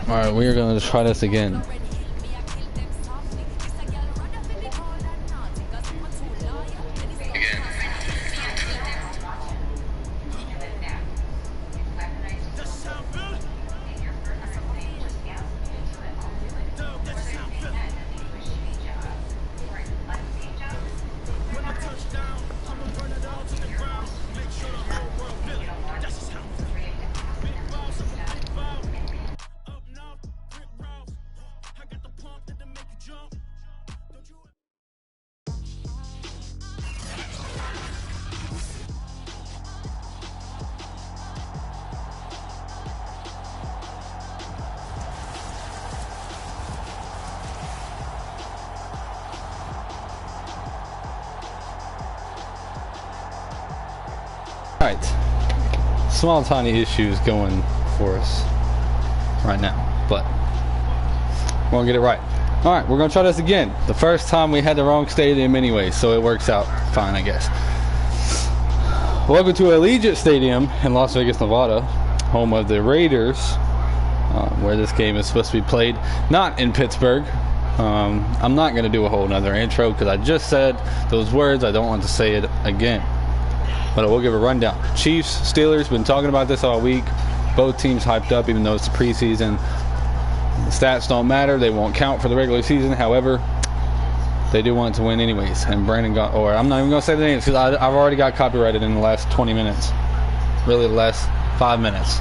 Alright, we are going to try this again. Alright, small tiny issues going for us right now, but we're gonna get it right. Alright, we're gonna try this again. The first time we had the wrong stadium anyway, so it works out fine, I guess. Welcome to Allegiant Stadium in Las Vegas, Nevada, home of the Raiders, where this game is supposed to be played, not in Pittsburgh. I'm not gonna do a whole nother intro because I just said those words. I don't want to say it again. But we'll give a rundown. Chiefs, Steelers, been talking about this all week. Both teams hyped up, even though it's the preseason. The stats don't matter. They won't count for the regular season. However, they do want to win anyways. And Brandon got, or I'm not even going to say the names because I've already got copyrighted in the last 20 minutes. Really, the last 5 minutes.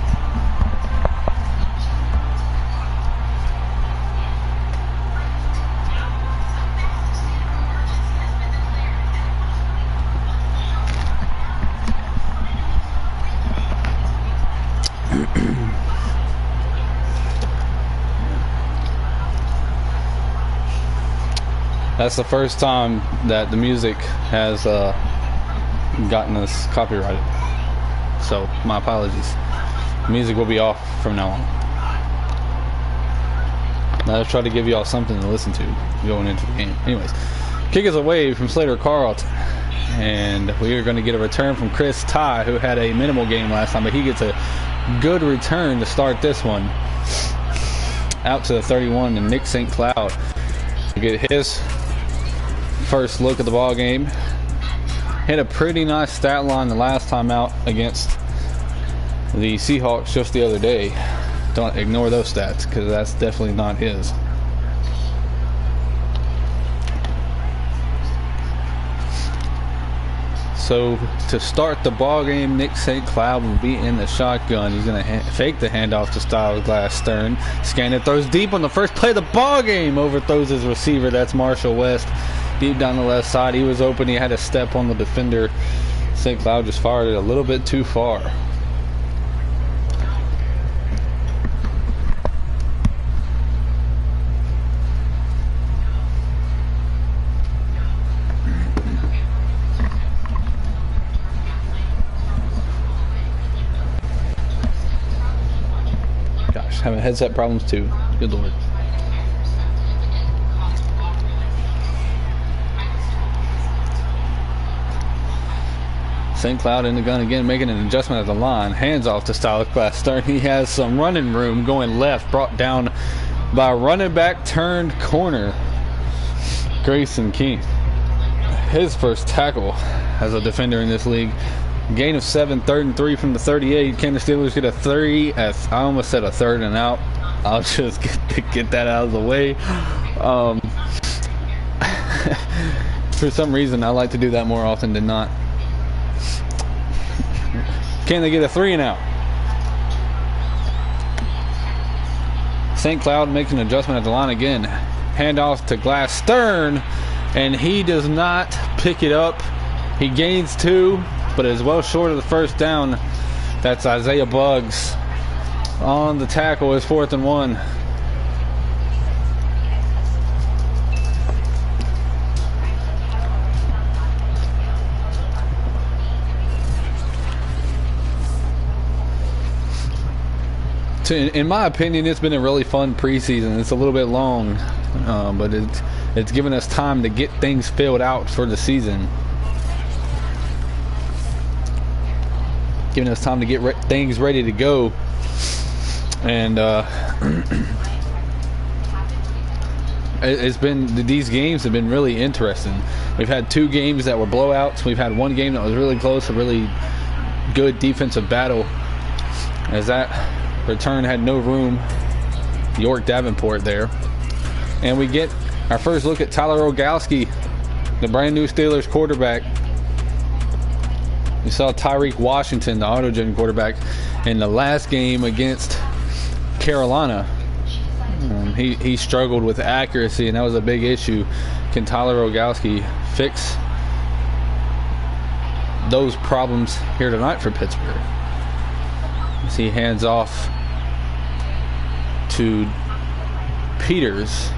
That's the first time that the music has gotten us copyrighted. So, my apologies. The music will be off from now on. Now, let's try to give you all something to listen to going into the game. Anyways, kick us away from Slater Carlton. And we are going to get a return from Chris Ty, who had a minimal game last time, but he gets a good return to start this one. Out to the 31, and Nick St. Cloud will get his first look at the ball game. Hit a pretty nice stat line the last time out against the Seahawks just the other day. Don't ignore those stats because that's definitely not his. So to start the ball game, Nick St. Cloud will be in the shotgun. He's going to fake the handoff to Styles Glass Stern. Scan it, throws deep on the first play of the ball game. Overthrows his receiver. That's Marshall West. Deep down the left side. He was open. He had to step on the defender. St. Cloud just fired it a little bit too far. Gosh, having headset problems too. Good Lord. St. Cloud in the gun again, making an adjustment at the line. Hands off to Styles Glass Stern. He has some running room going left, brought down by running back turned corner Grayson King. His first tackle as a defender in this league. Gain of 7, 3rd and 3 from the 38. Can the Steelers get a 3? I almost said a 3rd and out. I'll just get that out of the way. For some reason, I like to do that more often than not. Can they get a 3 and out? St. Cloud makes an adjustment at the line again. Handoff to Glass Stern, and he does not pick it up. He gains 2, but is well short of the first down. That's Isaiah Buggs on the tackle. Is 4th and 1. In my opinion, it's been a really fun preseason. It's a little bit long, but it's given us time to get things filled out for the season. Giving us time to get things ready to go. And it's been, these games have been really interesting. We've had 2 games that were blowouts. We've had 1 game that was really close, a really good defensive battle, as that return had no room. York Davenport there. And we get our first look at Tyler Rogowski, the brand new Steelers quarterback. We saw Tyreek Washington, the Autogen quarterback, in the last game against Carolina. He struggled with accuracy, and that was a big issue. Can Tyler Rogowski fix those problems here tonight for Pittsburgh? As he hands off to Peters.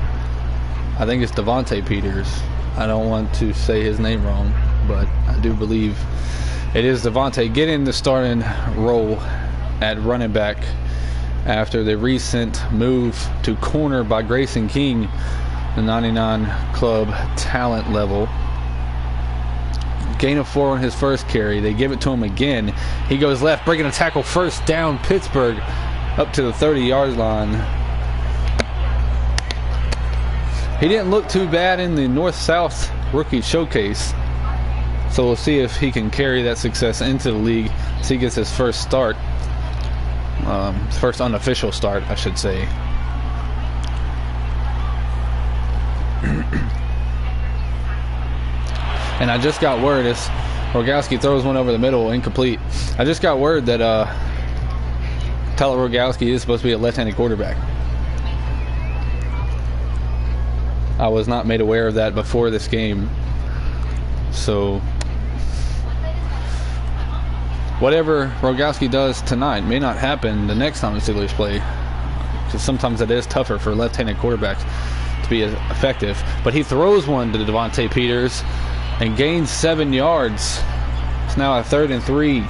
I think it's Devontae Peters. I don't want to say his name wrong, but I do believe it is Devontae getting the starting role at running back after the recent move to corner by Grayson King, the 99 club talent level. Gain of 4 on his first carry. They give it to him again. He goes left, breaking a tackle, first down Pittsburgh, up to the 30-yard line. He didn't look too bad in the North-South rookie showcase, so we'll see if he can carry that success into the league as he gets his first start. First unofficial start, I should say. And I just got word, as Rogowski throws one over the middle, incomplete. I just got word that Tyler Rogowski is supposed to be a left-handed quarterback. I was not made aware of that before this game. So whatever Rogowski does tonight may not happen the next time the Steelers play, because sometimes it is tougher for left-handed quarterbacks to be as effective. But he throws one to Devontae Peters and gains 7 yards. It's now a 3rd and 3.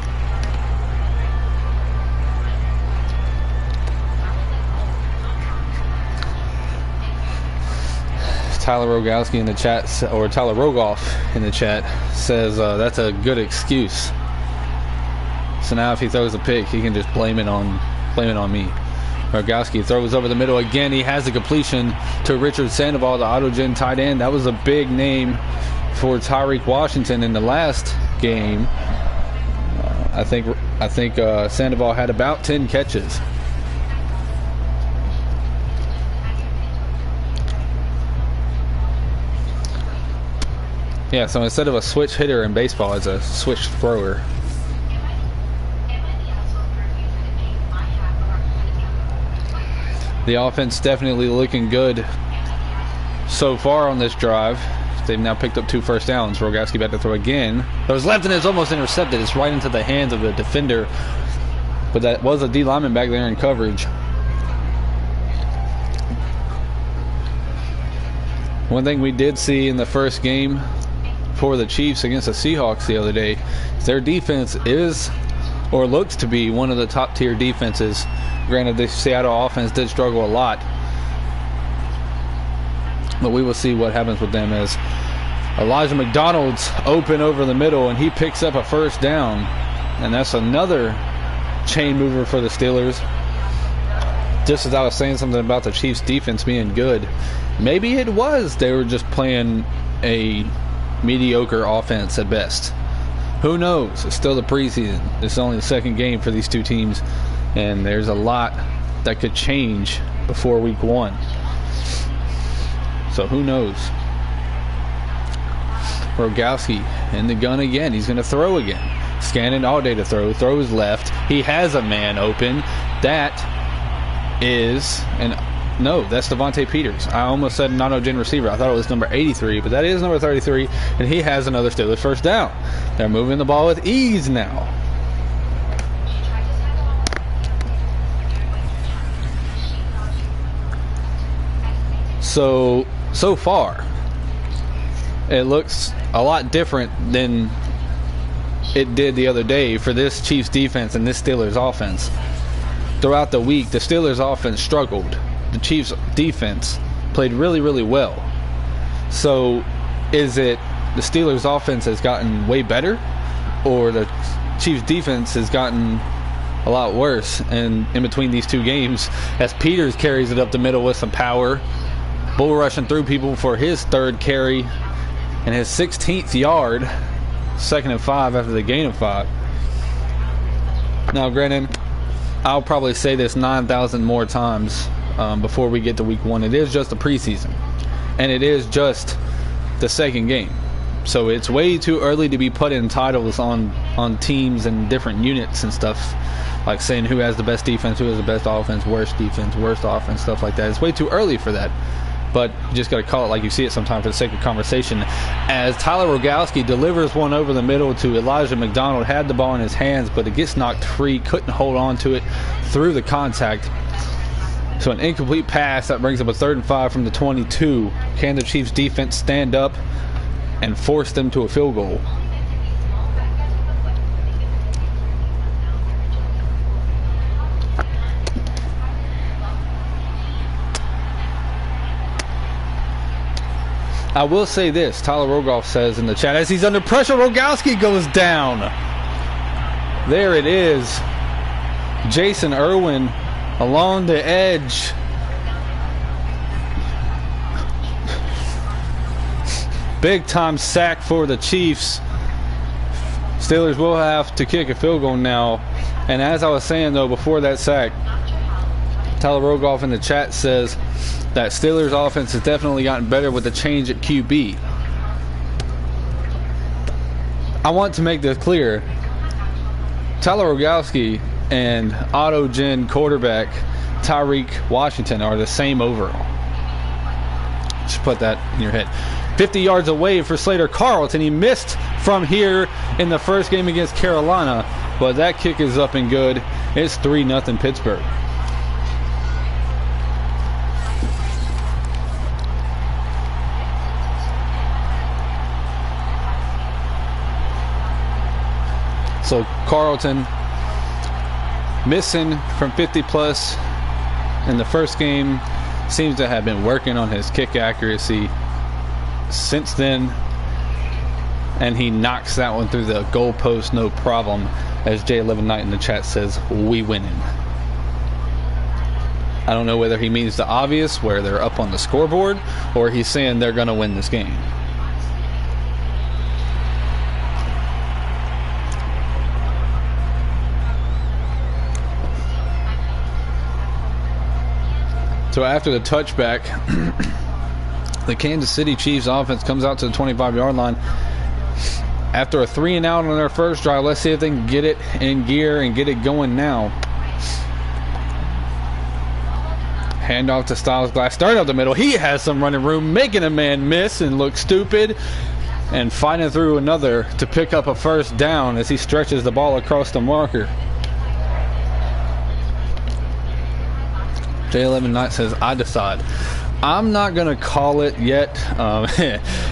Tyler Rogowski in the chat, or Tyler Rogoff in the chat, says that's a good excuse. So now if he throws a pick, he can just blame it on me. Rogowski throws over the middle again. He has a completion to Richard Sandoval, the Autogen tight end. That was a big name for Tyreek Washington in the last game. I think Sandoval had about 10 catches. Yeah, so instead of a switch hitter in baseball, it's a switch thrower. The offense definitely looking good so far on this drive. They've now picked up 2 first downs. Rogowski about to throw again. Those left, and it's almost intercepted. It's right into the hands of the defender. But that was a D lineman back there in coverage. One thing we did see in the first game for the Chiefs against the Seahawks the other day, their defense is, or looks to be, one of the top tier defenses. Granted, the Seattle offense did struggle a lot, but we will see what happens with them as Elijah McDonald's open over the middle, and he picks up a first down, and that's another chain mover for the Steelers. Just as I was saying something about the Chiefs defense being good, maybe it was they were just playing a mediocre offense at best. Who knows? It's still the preseason. It's only the second game for these two teams, and there's a lot that could change before week 1. So who knows? Rogowski in the gun again. He's going to throw again. Scanning all day to throw. Throws left. He has a man open. That is that's Devontae Peters. I almost said an auto-gen receiver. I thought it was number 83, but that is number 33, and he has another Steelers first down. They're moving the ball with ease now. So far, it looks a lot different than it did the other day for this Chiefs defense and this Steelers offense. Throughout the week, the Steelers offense struggled. The Chiefs defense played really, really well. So is it the Steelers offense has gotten way better, or the Chiefs defense has gotten a lot worse. And in between these two games, as Peters carries it up the middle with some power, bull rushing through people for his third carry and his 16th yard, 2nd and 5 after the gain of 5. Now, granted, I'll probably say this 9,000 more times before we get to week 1. It is just a preseason, and it is just the second game. So it's way too early to be putting titles on teams and different units and stuff, like saying who has the best defense, who has the best offense, worst offense, stuff like that. It's way too early for that. But you just got to call it like you see it sometimes for the sake of conversation. As Tyler Rogowski delivers one over the middle to Elijah McDonald, had the ball in his hands, but it gets knocked free, couldn't hold on to it through the contact. So an incomplete pass that brings up a 3rd and 5 from the 22. Can the Chiefs defense stand up and force them to a field goal? I will say this, Tyler Rogoff says in the chat, as he's under pressure, Rogowski goes down. There it is. Jason Irwin along the edge. Big time sack for the Chiefs. Steelers will have to kick a field goal now. And as I was saying though, before that sack, Tyler Rogoff in the chat says that Steelers offense has definitely gotten better with the change at QB. I want to make this clear. Tyler Rogowski and Otto Ginn quarterback Tyreek Washington are the same overall. Just put that in your head. 50 yards away for Slater Carlton. He missed from here in the first game against Carolina, but that kick is up and good. It's 3-0 Pittsburgh. So Carlton missing from 50 plus in the first game, seems to have been working on his kick accuracy since then, and he knocks that one through the goalpost no problem, as J11 Knight in the chat says, we winning. I don't know whether he means the obvious where they're up on the scoreboard, or he's saying they're going to win this game. So after the touchback, the Kansas City Chiefs offense comes out to the 25-yard line. After a 3-and-out on their first drive, let's see if they can get it in gear and get it going now. Handoff to Styles Glass, start up the middle. He has some running room, making a man miss and look stupid, and fighting through another to pick up a first down as he stretches the ball across the marker. J11 Knight says, I decide. I'm not going to call it yet.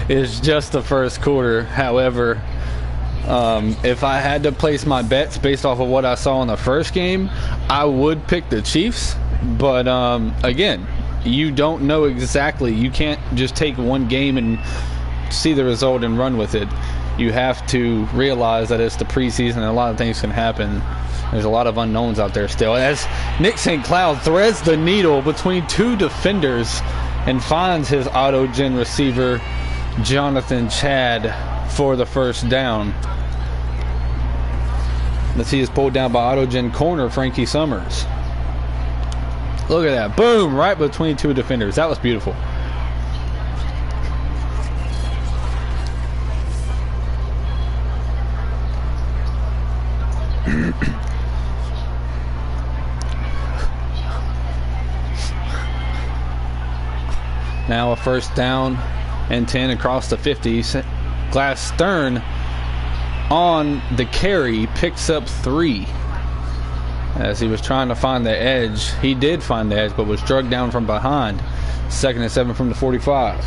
It's just the first quarter. However, if I had to place my bets based off of what I saw in the first game, I would pick the Chiefs. But again, you don't know exactly. You can't just take one game and see the result and run with it. You have to realize that it's the preseason and a lot of things can happen. There's a lot of unknowns out there still. As Nick St. Cloud threads the needle between two defenders and finds his Otto Ginn receiver, Jonathan Chad, for the first down. Let's see, is pulled down by Otto Ginn corner Frankie Summers. Look at that. Boom! Right between two defenders. That was beautiful. Now a first down and 10 across the 50. Glass Stern on the carry picks up 3 as he was trying to find the edge. He did find the edge, but was drugged down from behind. 2nd and 7 from the 45.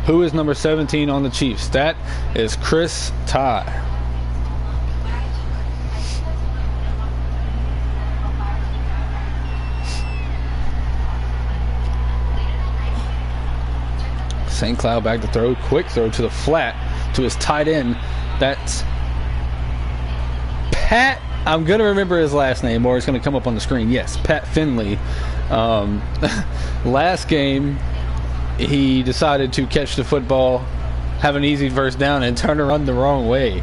Who is number 17 on the Chiefs? That is Chris Ty. St. Cloud back to throw. Quick throw to the flat to his tight end, That's Pat. I'm going to remember his last name, or it's going to come up on the screen. Yes, Pat Finley. Last game, he decided to catch the football, have an easy first down, and turn around the wrong way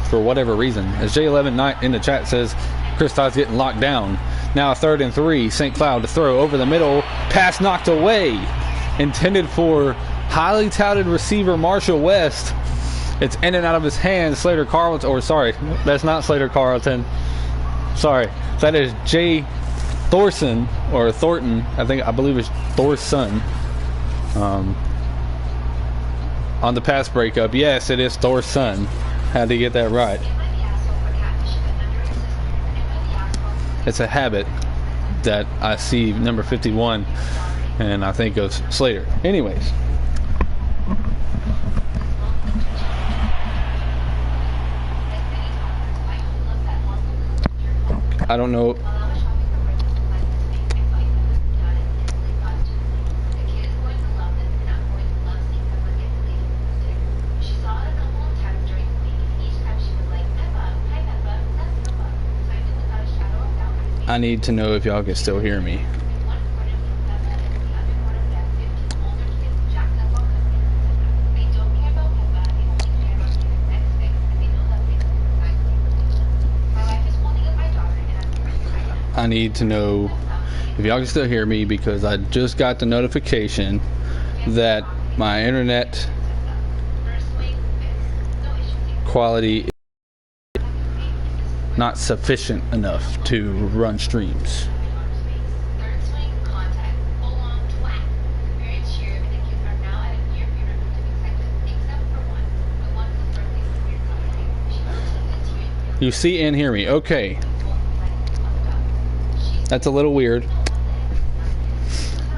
for whatever reason. As J11 Knight in the chat says, Chris Todd's getting locked down. Now 3rd and 3. St. Cloud to throw over the middle. Pass knocked away. Intended for highly touted receiver Marshall West. It's in and out of his hands. Slater Carlton, or sorry, that's not Slater Carlton. Sorry, that is Jay Thorson, or Thornton. I believe it's Thor's son. On the pass breakup, yes, it is Thor's son. Had to get that right. It's a habit that I see number 51, and I think of Slater. Anyways. I don't know. I need to know if y'all can still hear me. I need to know if y'all can still hear me, because I just got the notification that my internet quality is not sufficient enough to run streams. You see and hear me. Okay. That's a little weird,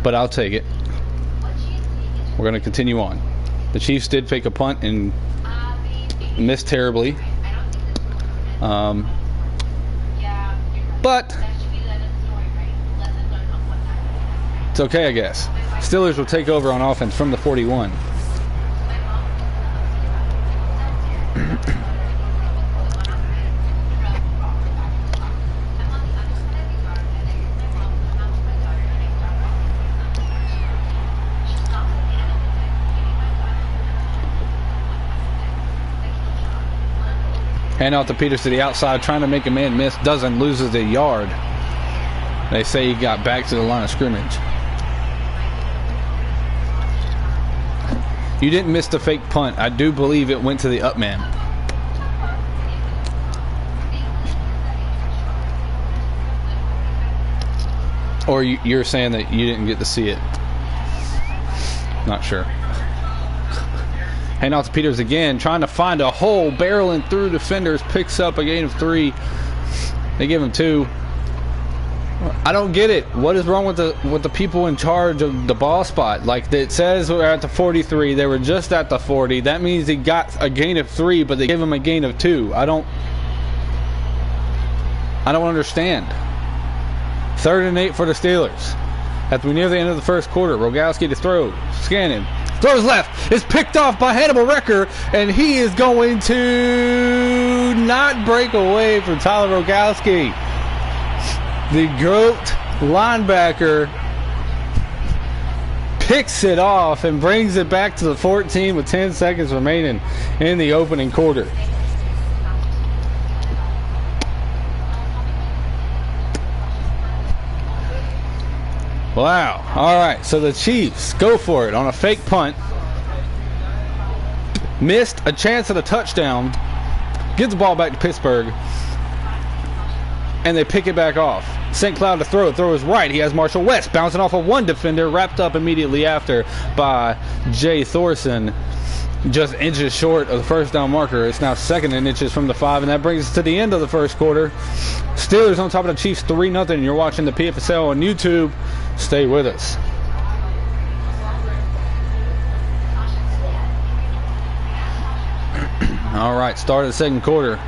but I'll take it. We're going to continue on. The Chiefs did fake a punt and missed terribly. But it's okay, I guess. Steelers will take over on offense from the 41. Hand out to Peters to the outside, trying to make a man miss. Doesn't, loses a yard. They say he got back to the line of scrimmage. You didn't miss the fake punt. I do believe it went to the up man. Or you're saying that you didn't get to see it. Not sure. Hand out to Peters again, trying to find a hole, barreling through defenders, picks up a gain of 3. They give him 2. I don't get it. What is wrong with the people in charge of the ball spot? Like, it says we're at the 43. They were just at the 40. That means he got a gain of 3, but they gave him a gain of 2. I don't understand. 3rd and 8 for the Steelers. As we near the end of the first quarter, Rogowski to throw. Scanning. Throws left. Is picked off by Hannibal Recker, and he is going to not break away from Tyler Rogowski. The GOAT linebacker picks it off and brings it back to the 14 with 10 seconds remaining in the opening quarter. Wow. All right, so the Chiefs go for it on a fake punt. Missed a chance at a touchdown. Gives the ball back to Pittsburgh. And they pick it back off. St. Cloud to throw. Throw is right. He has Marshall West bouncing off of one defender, wrapped up immediately after by Jay Thorson. Just inches short of the first down marker. It's now 2nd and inches from the 5, and that brings us to the end of the first quarter. Steelers on top of the Chiefs 3-0. You're watching the PFSL on YouTube. Stay with us. All right, start of the second quarter.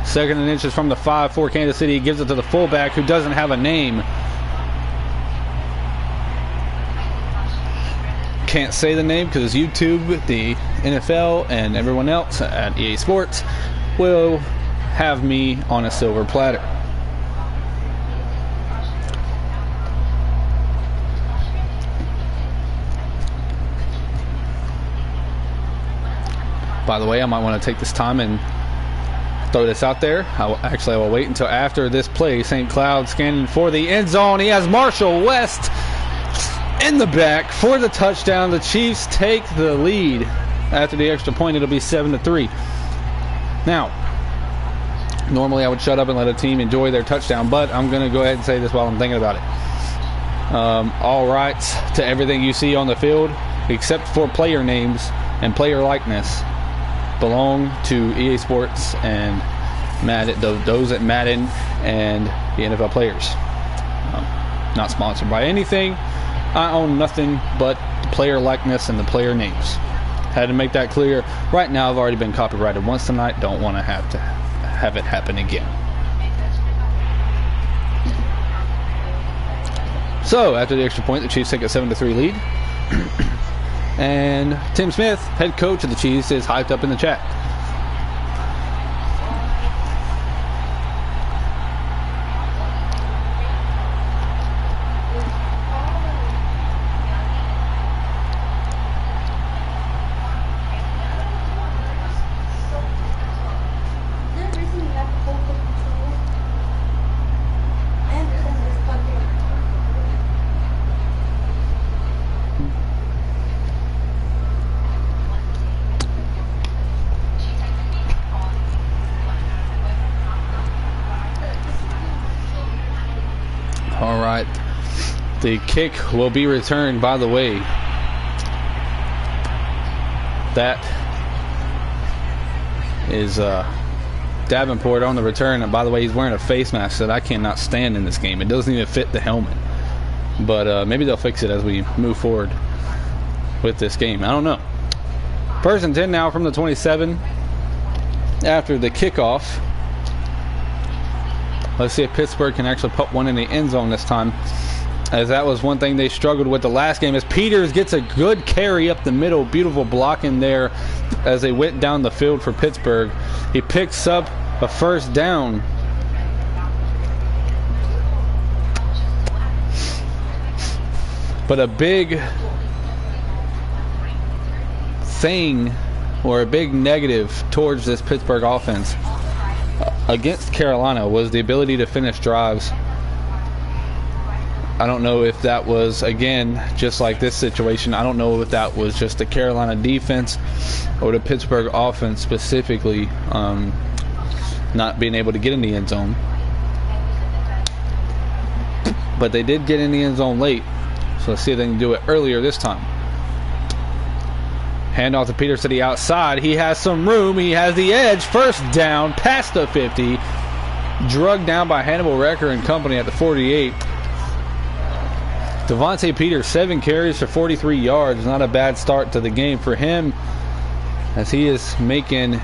2nd and inches from the 5 for Kansas City. He gives it to the fullback, who doesn't have a name. can't say the name because YouTube, the NFL, and everyone else at EA Sports will have me on a silver platter. By the way, I might want to take this time and throw this out there. I will wait until after this play. St. Cloud scanning for the end zone. He has Marshall West in the back for the touchdown. The Chiefs take the lead. After the extra point, it'll be 7-3. Now, normally I would shut up and let a team enjoy their touchdown, but I'm going to go ahead and say this while I'm thinking about it. All rights to everything you see on the field, except for player names and player likeness, belong to EA Sports and Madden, those at Madden and the NFL players. Not sponsored by anything. I own nothing but the player likeness and the player names. Had to make that clear. Right now, I've already been copyrighted once tonight. Don't want to have it happen again. So, after the extra point, the Chiefs take a 7-3 lead. And Tim Smith, head coach of the Chiefs, is hyped up in the chat. All right, the kick will be returned. By the way, that is Davenport on the return. And by the way, he's wearing a face mask that I cannot stand in this game. It doesn't even fit the helmet. But maybe they'll fix it as we move forward with this game. I don't know. First and 10 now from the 27 after the kickoff. Let's see if Pittsburgh can actually put one in the end zone this time, as that was one thing they struggled with the last game, as Peters gets a good carry up the middle. Beautiful block in there as they went down the field for Pittsburgh. He picks up a first down. But a big thing, or a big negative towards this Pittsburgh offense against Carolina, was the ability to finish drives. I don't know if that was, again, just like this situation, I don't know if that was just the Carolina defense or the Pittsburgh offense specifically not being able to get in the end zone. But they did get in the end zone late, so let's see if they can do it earlier this time. Handoff to Peters to the outside. He has some room. He has the edge. First down, past the 50. Drugged down by Hannibal Recker and company at the 48. Devontae Peters, 7 carries for 43 yards. Not a bad start to the game for him, as he is making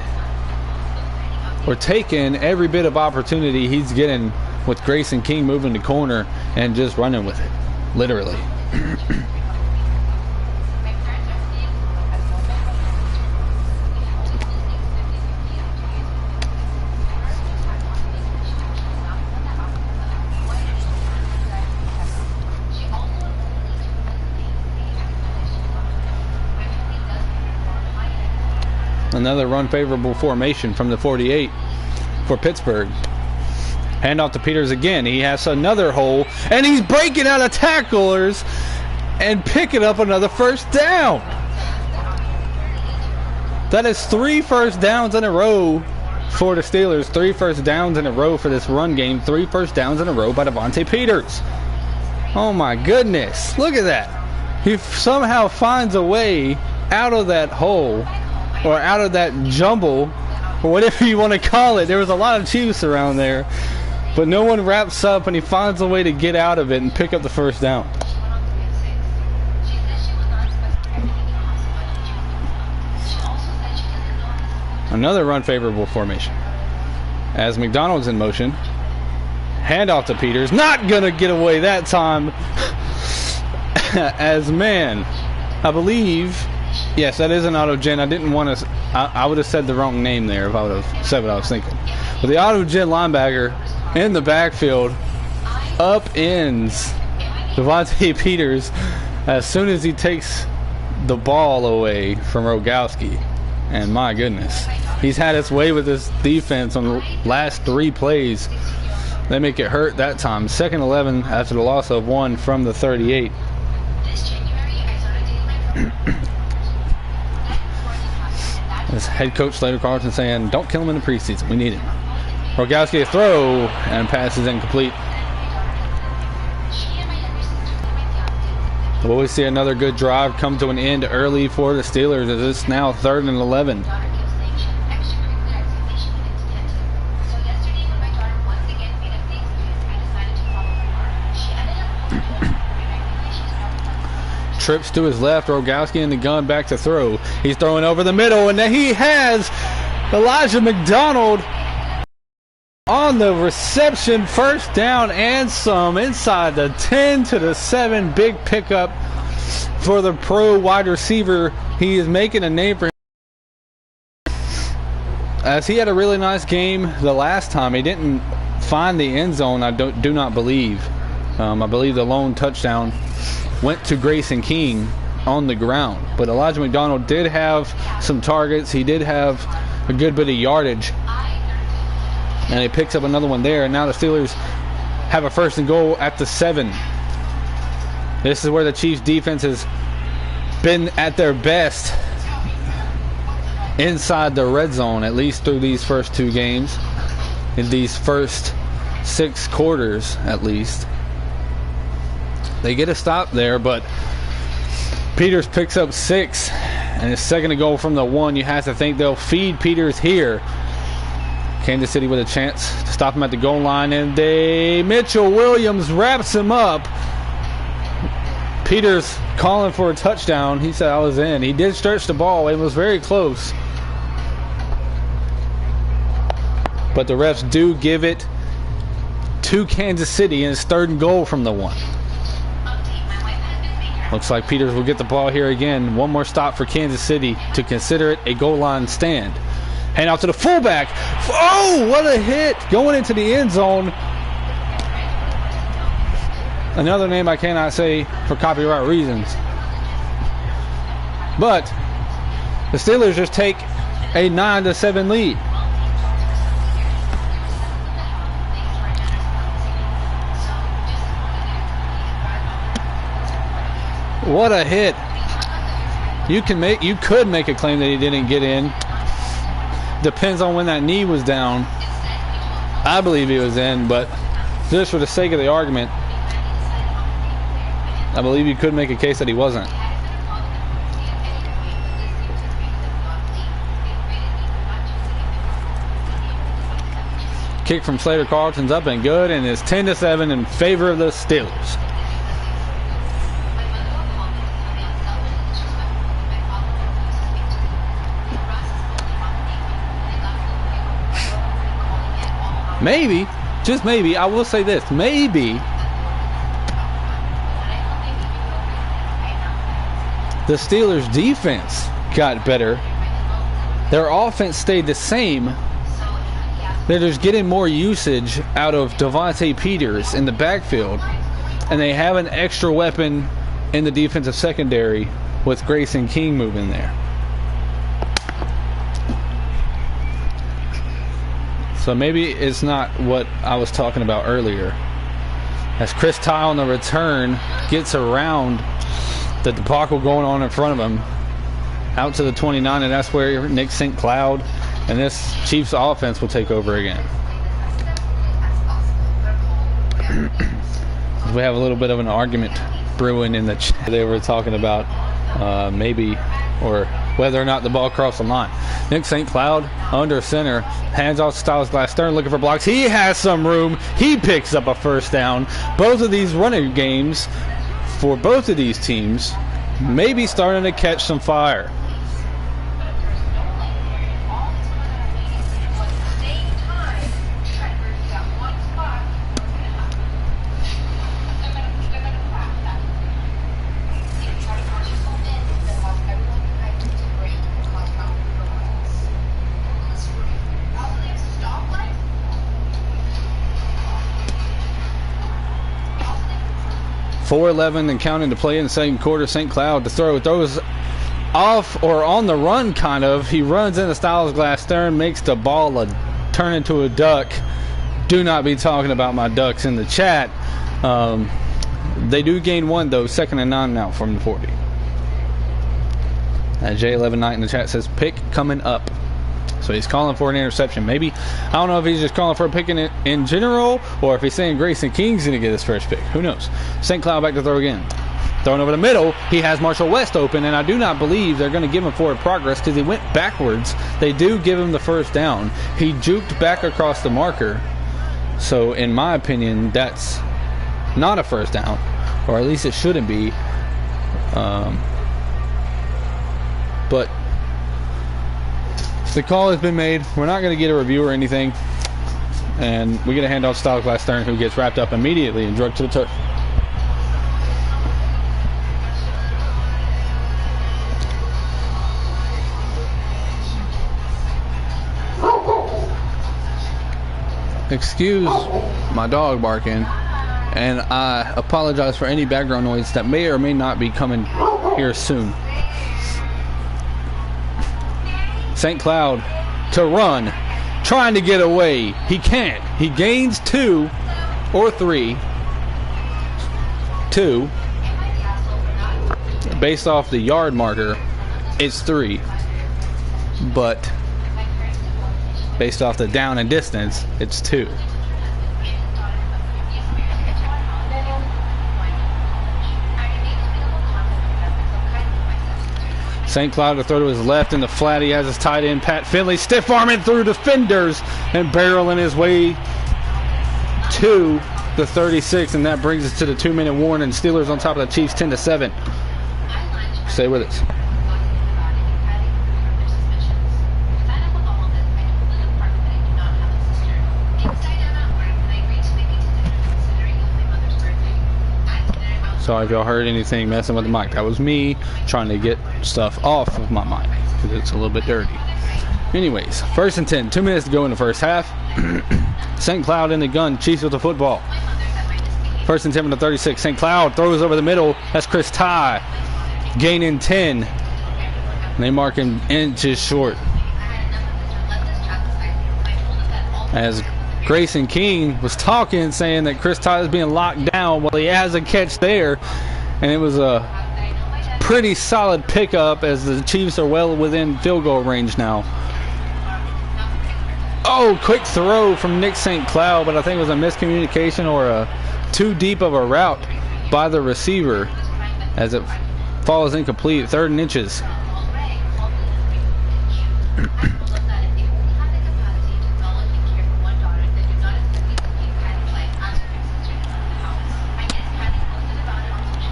or taking every bit of opportunity he's getting with Grayson King moving the corner and just running with it, literally. Another run favorable formation from the 48 for Pittsburgh. Handoff to Peters again. He has another hole, and he's breaking out of tacklers and picking up another first down. That is 3 first downs in a row for the Steelers. 3 first downs in a row for this run game. 3 first downs in a row by Devontae Peters. Oh my goodness. Look at that. He somehow finds a way out of that hole, or out of that jumble, or whatever you want to call it. There was a lot of Chiefs around there, but no one wraps up, and he finds a way to get out of it and pick up the first down. Another run favorable formation as McDonald's in motion. Handoff to Peters. Not gonna get away that time. As man, I believe, yes, that is an auto-gen. I didn't want to, I would have said the wrong name there if I would have said what I was thinking. But the auto-gen linebacker in the backfield upends Devontae Peters as soon as he takes the ball away from Rogowski. And my goodness, he's had his way with this defense on the last 3 plays. They make it hurt that time. 2nd 11 after the loss of 1 from the 38. As head coach Slater Carlton saying, don't kill him in the preseason. We need him. Rogowski a throw, and pass is incomplete. Will we see another good drive come to an end early for the Steelers as it's now 3rd and 11. Trips to his left, Rogowski in the gun, back to throw. He's throwing over the middle, and he has Elijah McDonald on the reception. 1st down and some inside the 10 to the 7. Big pickup for the pro wide receiver. He is making a name for him, as he had a really nice game the last time. He didn't find the end zone, I do not believe. I believe the lone touchdown went to Grayson King on the ground. But Elijah McDonald did have some targets. He did have a good bit of yardage. And he picks up another one there. And now the Steelers have a 1st and goal at the 7. This is where the Chiefs defense has been at their best inside the red zone, at least through these first 2 games. In these first 6 quarters, at least. They get a stop there, but Peters picks up 6, and it's 2nd and goal from the 1. You have to think they'll feed Peters here. Kansas City with a chance to stop him at the goal line, and Mitchell Williams wraps him up. Peters calling for a touchdown. He said I was in. He did stretch the ball. It was very close. But the refs do give it to Kansas City, and it's 3rd and goal from the 1. Looks like Peters will get the ball here again. One more stop for Kansas City to consider it a goal line stand. Hand out to the fullback. Oh, what a hit. Going into the end zone. Another name I cannot say for copyright reasons. But the Steelers just take a 9-7 lead. What a hit. You could make a claim that he didn't get in. Depends on when that knee was down. I believe he was in, but just for the sake of the argument, I believe you could make a case that he wasn't. Kick from Slater Carlton's up and good, and it's 10-7 in favor of the Steelers. Maybe, just maybe, I will say this, maybe the Steelers' defense got better. Their offense stayed the same. They're just getting more usage out of Devontae Peters in the backfield. And they have an extra weapon in the defensive secondary with Grayson King moving there. So maybe it's not what I was talking about earlier. As Chris Tye on the return gets around the debacle going on in front of him, out to the 29, and that's where Nick St. Cloud and this Chiefs offense will take over again. We have a little bit of an argument brewing in the chat. They were talking about maybe or whether or not the ball crossed the line. Nick St. Cloud under center, hands off Styles Glass-Stern looking for blocks. He has some room. He picks up a 1st down. Both of these running games for both of these teams may be starting to catch some fire. 4:11 and counting to play in the second quarter. St. Cloud to throws off or on the run, kind of. He runs into Styles Glass Stern, makes the ball turn into a duck. Do not be talking about my ducks in the chat. They do gain 1 though. 2nd and 9 now from the 40. J11 Knight in the chat says pick coming up. So he's calling for an interception. Maybe, I don't know if he's just calling for a pick in general, or if he's saying Grayson King's going to get his first pick. Who knows? St. Cloud back to throw again. Throwing over the middle. He has Marshall West open, and I do not believe they're going to give him forward progress because he went backwards. They do give him the first down. He juked back across the marker. So in my opinion, that's not a first down, or at least it shouldn't be. But the call has been made. We're not going to get a review or anything. And we get a handoff to Styles Glass Stern, who gets wrapped up immediately and drugged to the turf. Excuse my dog barking, and I apologize for any background noise that may or may not be coming here soon. St. Cloud to run, trying to get away. He can't. He gains 2 or 3. 2. Based off the yard marker, it's 3. But based off the down and distance, it's 2. St. Cloud to throw to his left in the flat. He has his tight end, Pat Finley, stiff arming through defenders and barreling his way to the 36, and that brings us to the 2-minute warning. Steelers on top of the Chiefs 10-7. Stay with us. Sorry if y'all heard anything messing with the mic. That was me trying to get stuff off of my mic because it's a little bit dirty. Anyways, 1st and 10. 2 minutes to go in the first half. St. Cloud in the gun. Chiefs with the football. 1st and 10 from the 36. St. Cloud throws over the middle. That's Chris Ty. Gaining 10. And they mark him inches short. As Grayson King was talking, saying that Chris Ty is being locked down. Well, he has a catch there, and it was a pretty solid pickup as the Chiefs are well within field goal range now. Oh, quick throw from Nick St. Cloud, but I think it was a miscommunication or a too deep of a route by the receiver as it falls incomplete. 3rd and inches.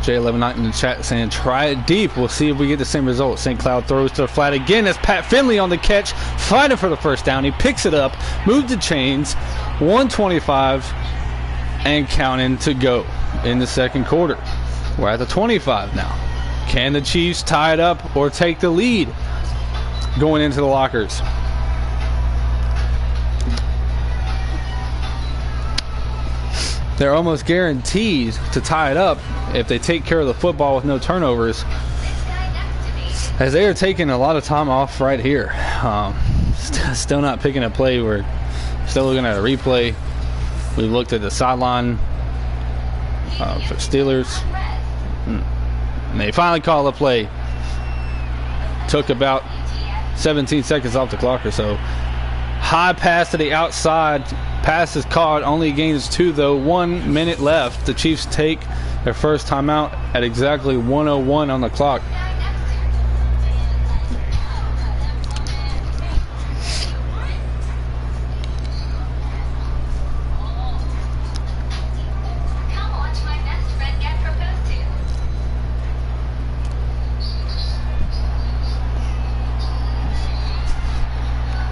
J11 Knight in the chat saying try it deep. We'll see if we get the same result. St. Cloud throws to the flat again as Pat Finley on the catch, fighting for the first down. He picks it up, moves the chains. 1:25 and counting to go in the second quarter. We're at the 25 now. Can the Chiefs tie it up or take the lead going into the lockers? They're almost guaranteed to tie it up if they take care of the football with no turnovers, as they are taking a lot of time off right here. Still not picking a play. We're still looking at a replay. We looked at the sideline for Steelers. And they finally call a play. Took about 17 seconds off the clock or so. High pass to the outside. Pass is caught. Only gains 2 though. 1 minute left. The Chiefs take their first timeout at exactly 1:01 on the clock.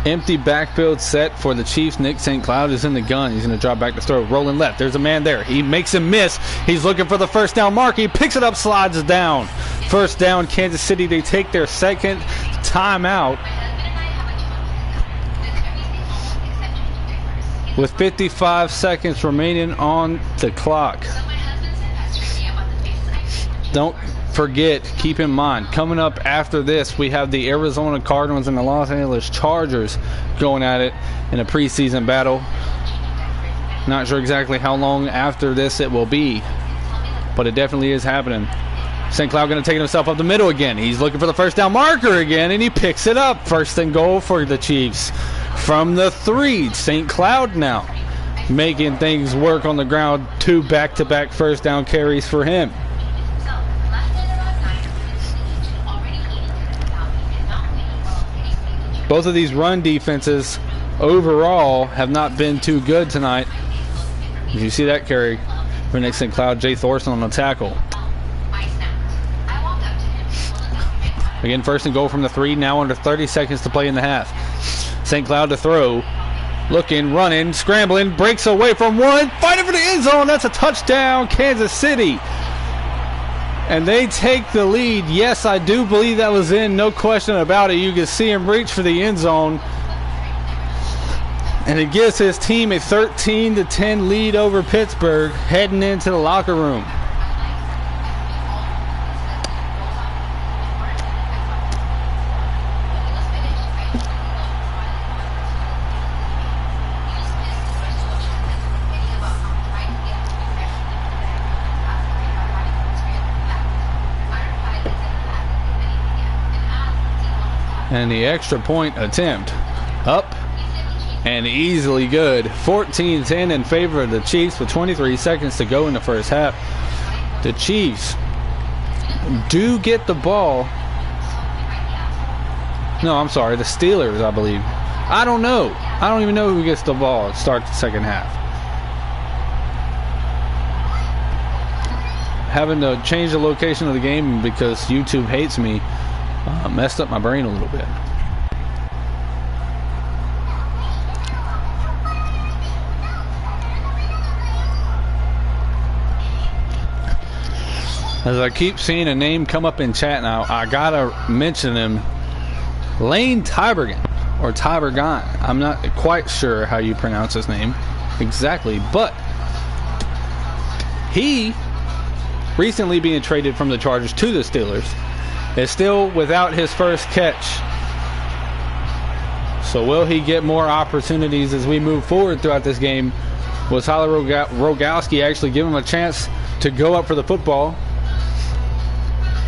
Empty backfield set for the Chiefs. Nick St. Cloud is in the gun. He's going to drop back to throw. Rolling left. There's a man there. He makes him miss. He's looking for the first down mark. He picks it up, slides down. First down, Kansas City. They take their second timeout with 55 seconds remaining on the clock. don't forget, keep in mind, coming up after this, we have the Arizona Cardinals and the Los Angeles Chargers going at it in a preseason battle. Not sure exactly how long after this it will be, but it definitely is happening. St. Cloud going to take it himself up the middle again. He's looking for the first down marker again, and he picks it up. First and goal for the Chiefs from the 3. St. Cloud now making things work on the ground. 2 back-to-back first down carries for him. Both of these run defenses overall have not been too good tonight. Did you see that carry for Nick St. Cloud? Jay Thorson on the tackle. Again, first and goal from the 3. Now under 30 seconds to play in the half. St. Cloud to throw. Looking, running, scrambling. Breaks away from one. Fighting for the end zone. That's a touchdown, Kansas City. And they take the lead. Yes, I do believe that was in. No question about it. You can see him reach for the end zone. And it gives his team a 13-10 lead over Pittsburgh heading into the locker room. And the extra point attempt up and easily good. 14-10 in favor of the Chiefs with 23 seconds to go in the first half. The Chiefs do get the ball. No, I'm sorry, the Steelers, I believe. I don't know. I don't even know who gets the ball to start the second half. Having to change the location of the game because YouTube hates me messed up my brain a little bit. As I keep seeing a name come up in chat now, I gotta mention him. Lane Tybergen, or Tybergon. I'm not quite sure how you pronounce his name exactly, but he recently being traded from the Chargers to the Steelers is still without his first catch. So will he get more opportunities as we move forward throughout this game? Will Tyler Rogowski actually give him a chance to go up for the football?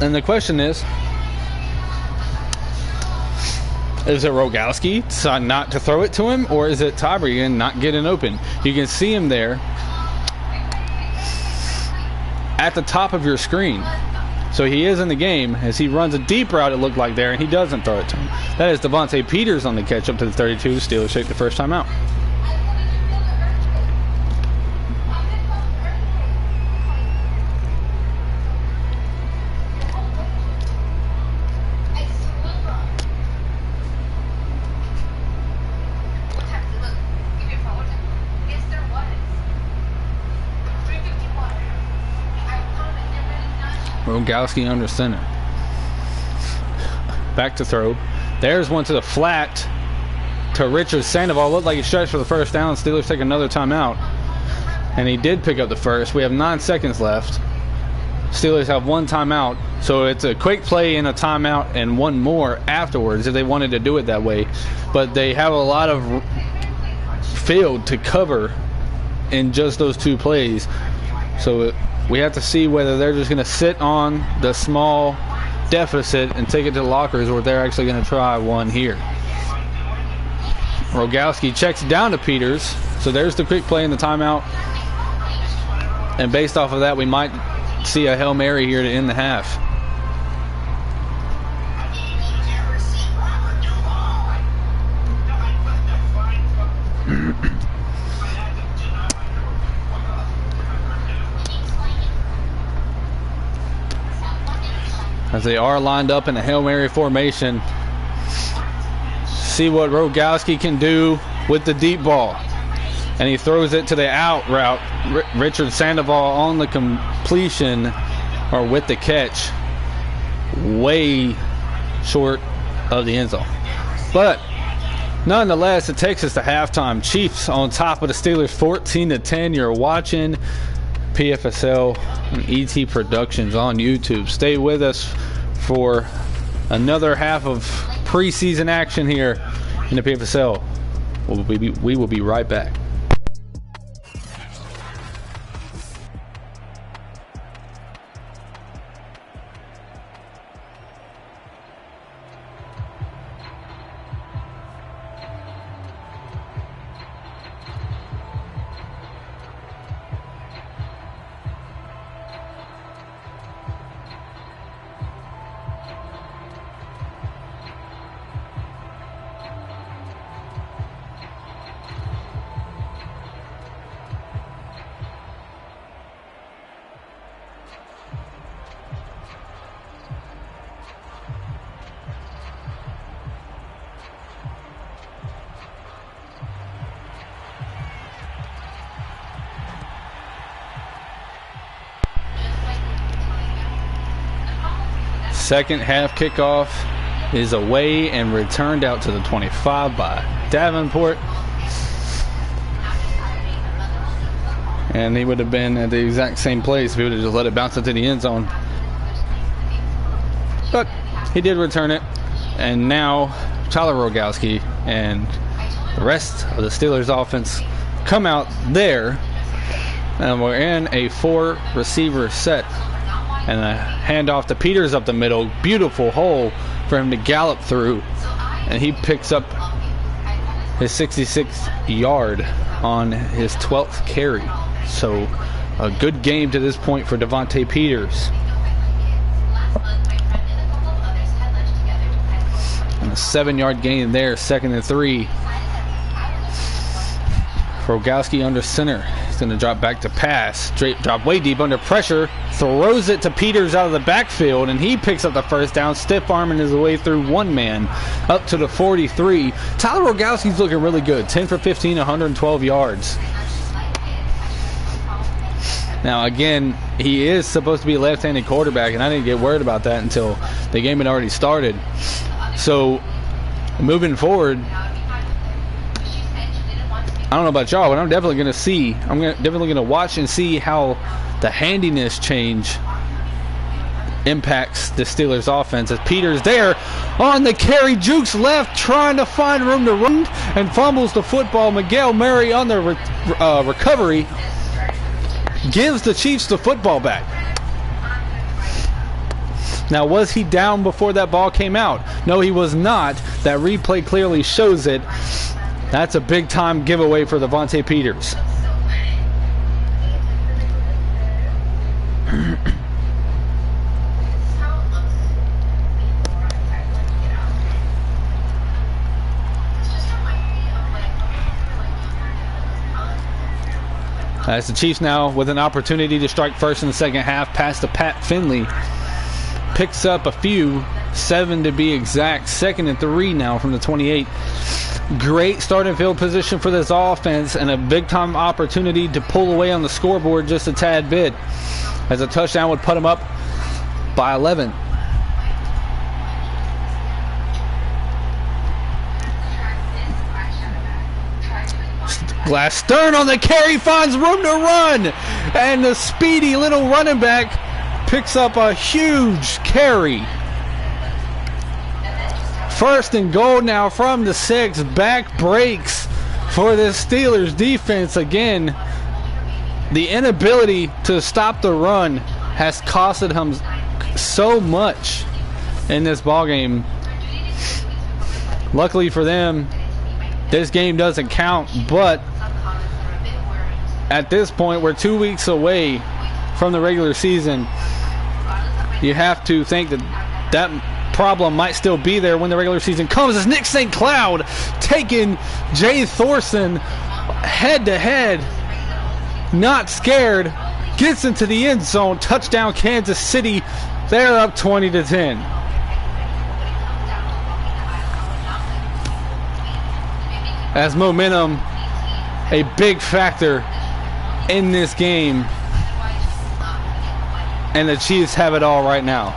And the question is it Rogowski not to throw it to him, or is it Tybergen not getting open? You can see him there at the top of your screen. So he is in the game as he runs a deep route, it looked like there, and he doesn't throw it to him. That is Devontae Peters on the catch up to the 32. Steelers take the first time out. Rogowski under center. Back to throw. There's one to the flat to Richard Sandoval. Looked like he stretched for the first down. Steelers take another timeout. And he did pick up the first. We have 9 seconds left. Steelers have 1 timeout. So it's a quick play and a timeout and 1 more afterwards if they wanted to do it that way. But they have a lot of field to cover in just those 2 plays. So we have to see whether they're just going to sit on the small deficit and take it to the lockers, or they're actually going to try one here. Rogowski checks down to Peters. So there's the quick play in the timeout. And based off of that, we might see a Hail Mary here to end the half. As they are lined up in a Hail Mary formation. See what Rogowski can do with the deep ball. And he throws it to the out route. Richard Sandoval on the completion, or with the catch, way short of the end zone. But nonetheless, it takes us to halftime. Chiefs on top of the Steelers 14-10. You're watching PFSL and ET Productions on YouTube. Stay with us for another half of preseason action here in the PFSL. We will be right back. Second half kickoff is away and returned out to the 25 by Davenport. And he would have been at the exact same place if he would have just let it bounce into the end zone. But he did return it. And now Tyler Rogowski and the rest of the Steelers offense come out there. And we're in a 4-receiver set. And a handoff to Peters up the middle. Beautiful hole for him to gallop through. And he picks up his 66th yard on his 12th carry. So a good game to this point for Devontae Peters. And a 7-yard gain there, 2nd and 3. Rogowski under center. He's going to drop back to pass. Straight drop way deep under pressure. Throws it to Peters out of the backfield, and he picks up the first down, stiff arming his way through one man up to the 43. Tyler Rogowski's looking really good. 10 for 15, 112 yards. Now, again, he is supposed to be a left-handed quarterback, and I didn't get worried about that until the game had already started. So, moving forward, I don't know about y'all, but I'm definitely going to see. Definitely going to watch and see how the handiness change impacts the Steelers offense. As Peters there on the carry, jukes left, trying to find room to run, and fumbles the football. Miguel Murray on the recovery gives the Chiefs the football back. Now, was he down before that ball came out? No, he was not. That replay clearly shows it. That's a big-time giveaway for Devontae Peters. As the Chiefs now with an opportunity to strike first in the second half, pass to Pat Finley. Picks up a few, 7 to be exact. 2nd and 3 now from the 28. Great starting field position for this offense and a big-time opportunity to pull away on the scoreboard just a tad bit, as a touchdown would put them up by 11. Glass Stern on the carry, finds room to run, and the speedy little running back picks up a huge carry. 1st and goal now from the 6. Back breaks for the Steelers defense. Again, the inability to stop the run has costed him so much in this ball game. Luckily for them, this game doesn't count, but at this point, we're 2 weeks away from the regular season. You have to think that problem might still be there when the regular season comes, as Nick St. Cloud taking Jay Thorson head to head, not scared, gets into the end zone. Touchdown Kansas City. They're up 20-10. As momentum, a big factor in this game, and the Chiefs have it all right now.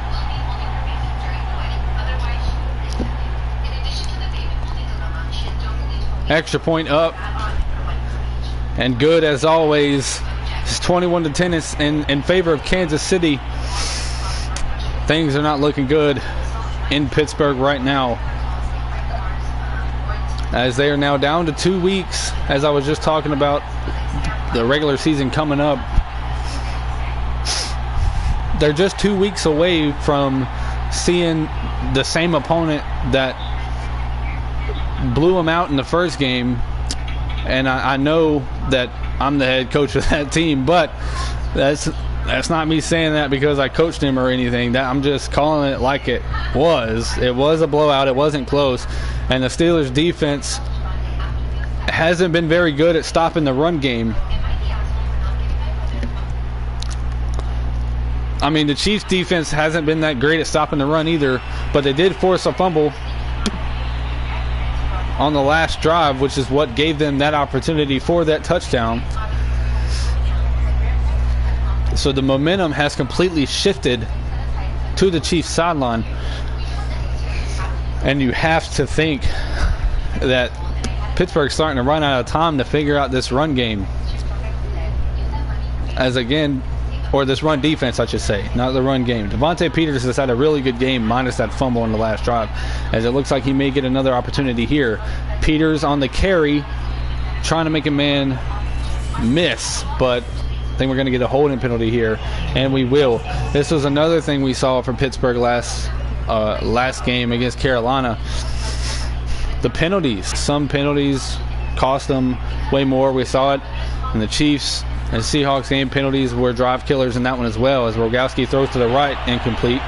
Extra point up, and good as always It's 21-10 in favor of Kansas City. Things are not looking good in Pittsburgh right now, as they are now down to 2 weeks, as I was just talking about the regular season coming up. They're just 2 weeks away from seeing the same opponent that blew them out in the first game. And I know that I'm the head coach of that team, but that's not me saying that because I coached him or anything. That I'm just calling it like it was. It was a blowout. It wasn't close. And the Steelers' defense hasn't been very good at stopping the run game. I mean, the Chiefs' defense hasn't been that great at stopping the run either, but they did force a fumble on the last drive, which is what gave them that opportunity for that touchdown. So the momentum has completely shifted to the Chiefs' sideline. And you have to think that Pittsburgh's starting to run out of time to figure out this run game. As again, or this run defense, I should say, not the run game. Devontae Peters has had a really good game, minus that fumble on the last drive, as it looks like he may get another opportunity here. Peters on the carry, trying to make a man miss, but I think we're going to get a holding penalty here, and we will. This was another thing we saw from Pittsburgh last game against Carolina. The penalties. Some penalties cost them way more. We saw it in the Chiefs and Seahawks game. Penalties were drive killers in that one as well, as Rogowski throws to the right, incomplete.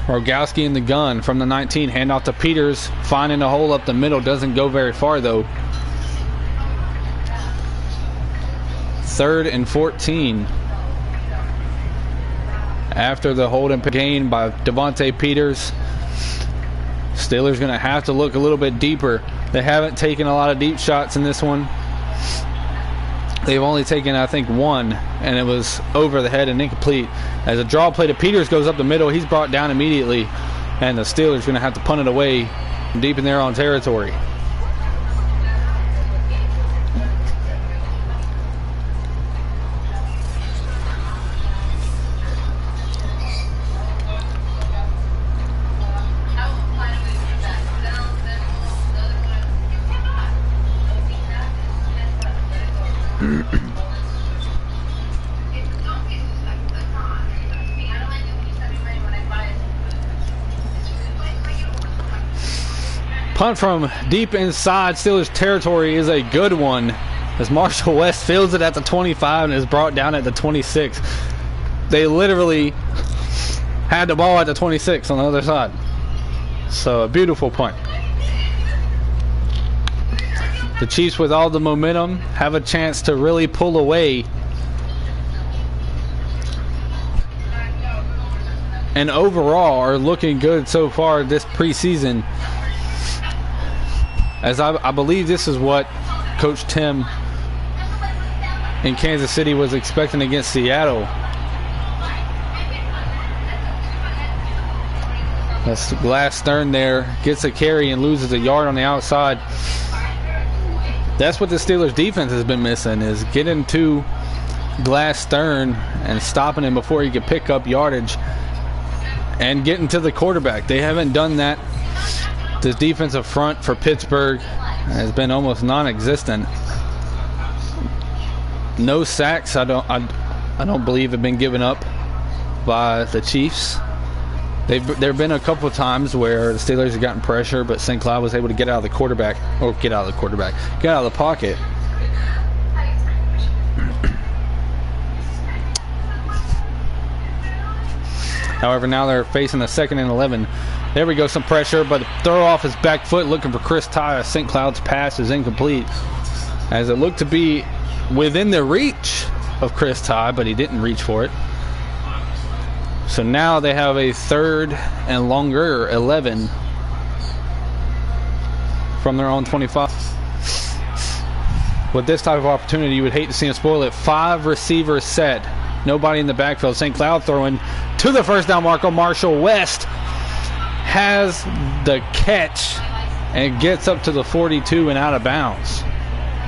Rogowski in the gun from the 19, handoff to Peters, finding a hole up the middle, doesn't go very far though. 3rd and 14 after the holding gain by Devontae Peters. Steelers going to have to look a little bit deeper. They haven't taken a lot of deep shots in this one. They've only taken, I think, one, and it was over the head and incomplete. As a draw play to Peters goes up the middle, he's brought down immediately, and the Steelers are going to have to punt it away deep in their own territory. Punt from deep inside Steelers territory is a good one, as Marshall West fields it at the 25 and is brought down at the 26. They literally had the ball at the 26 on the other side. So a beautiful punt. The Chiefs, with all the momentum, have a chance to really pull away. And overall are looking good so far this preseason, as I believe this is what Coach Tim in Kansas City was expecting against Seattle. That's Glass Stern there, gets a carry and loses a yard on the outside. That's what the Steelers defense has been missing, is getting to Glass Stern and stopping him before he could pick up yardage and getting to the quarterback. They haven't done that. This defensive front for Pittsburgh has been almost non-existent. No sacks, I don't believe, have been given up by the Chiefs. There have been a couple of times where the Steelers have gotten pressure, but St. Cloud was able to get out of the pocket. However, now they're facing a 2nd and 11. There we go, some pressure, but throw off his back foot, looking for Chris Ty. St. Cloud's pass is incomplete, as it looked to be within the reach of Chris Ty, but he didn't reach for it. So now they have a 3rd and longer, 11, from their own 25. With this type of opportunity, you would hate to see him spoil it. 5 receivers set. Nobody in the backfield. St. Cloud throwing to the first down marker. Marshall West has the catch and gets up to the 42 and out of bounds.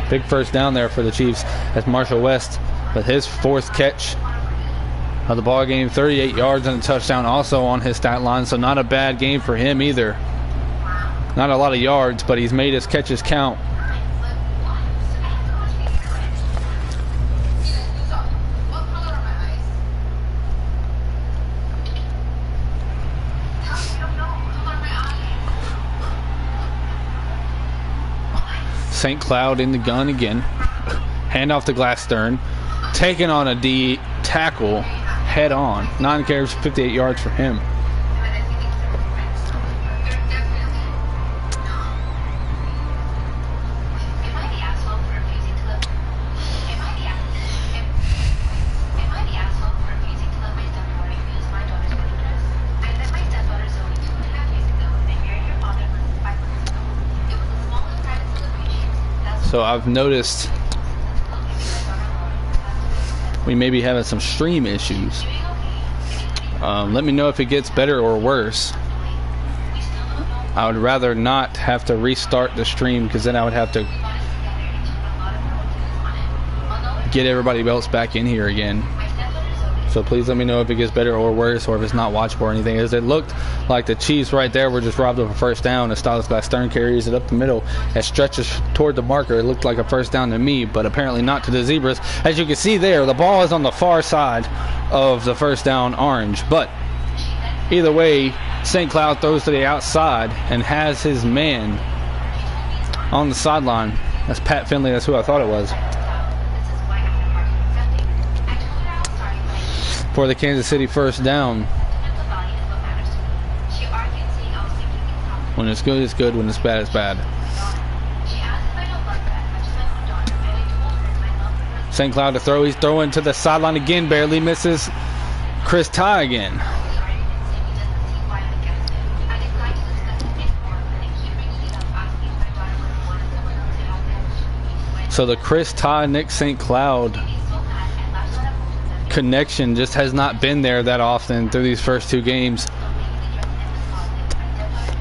Big first down there for the Chiefs as Marshall West with his 4th catch of the ball game. 38 yards and a touchdown also on his stat line, so not a bad game for him either. Not a lot of yards, but he's made his catches count. St. Cloud in the gun again. Handoff to Glass-Stern. Taking on a D tackle head on. 9 carries, 58 yards for him. So I've noticed we may be having some stream issues. Let me know if it gets better or worse. I would rather not have to restart the stream, because then I would have to get everybody else back in here again. So please let me know if it gets better or worse, or if it's not watchable or anything. As it looked like the Chiefs right there were just robbed of a first down. As Styles Glass-Stern carries it up the middle and stretches toward the marker. It looked like a first down to me, but apparently not to the Zebras. As you can see there, the ball is on the far side of the first down orange. But either way, St. Cloud throws to the outside and has his man on the sideline. That's Pat Finley. That's who I thought it was. For the Kansas City first down. When it's good, it's good. When it's bad, it's bad. St. Cloud to throw. He's throwing to the sideline again. Barely misses. Chris Ty again. So the Chris Ty, Nick St. Cloud connection just has not been there that often through these first 2 games.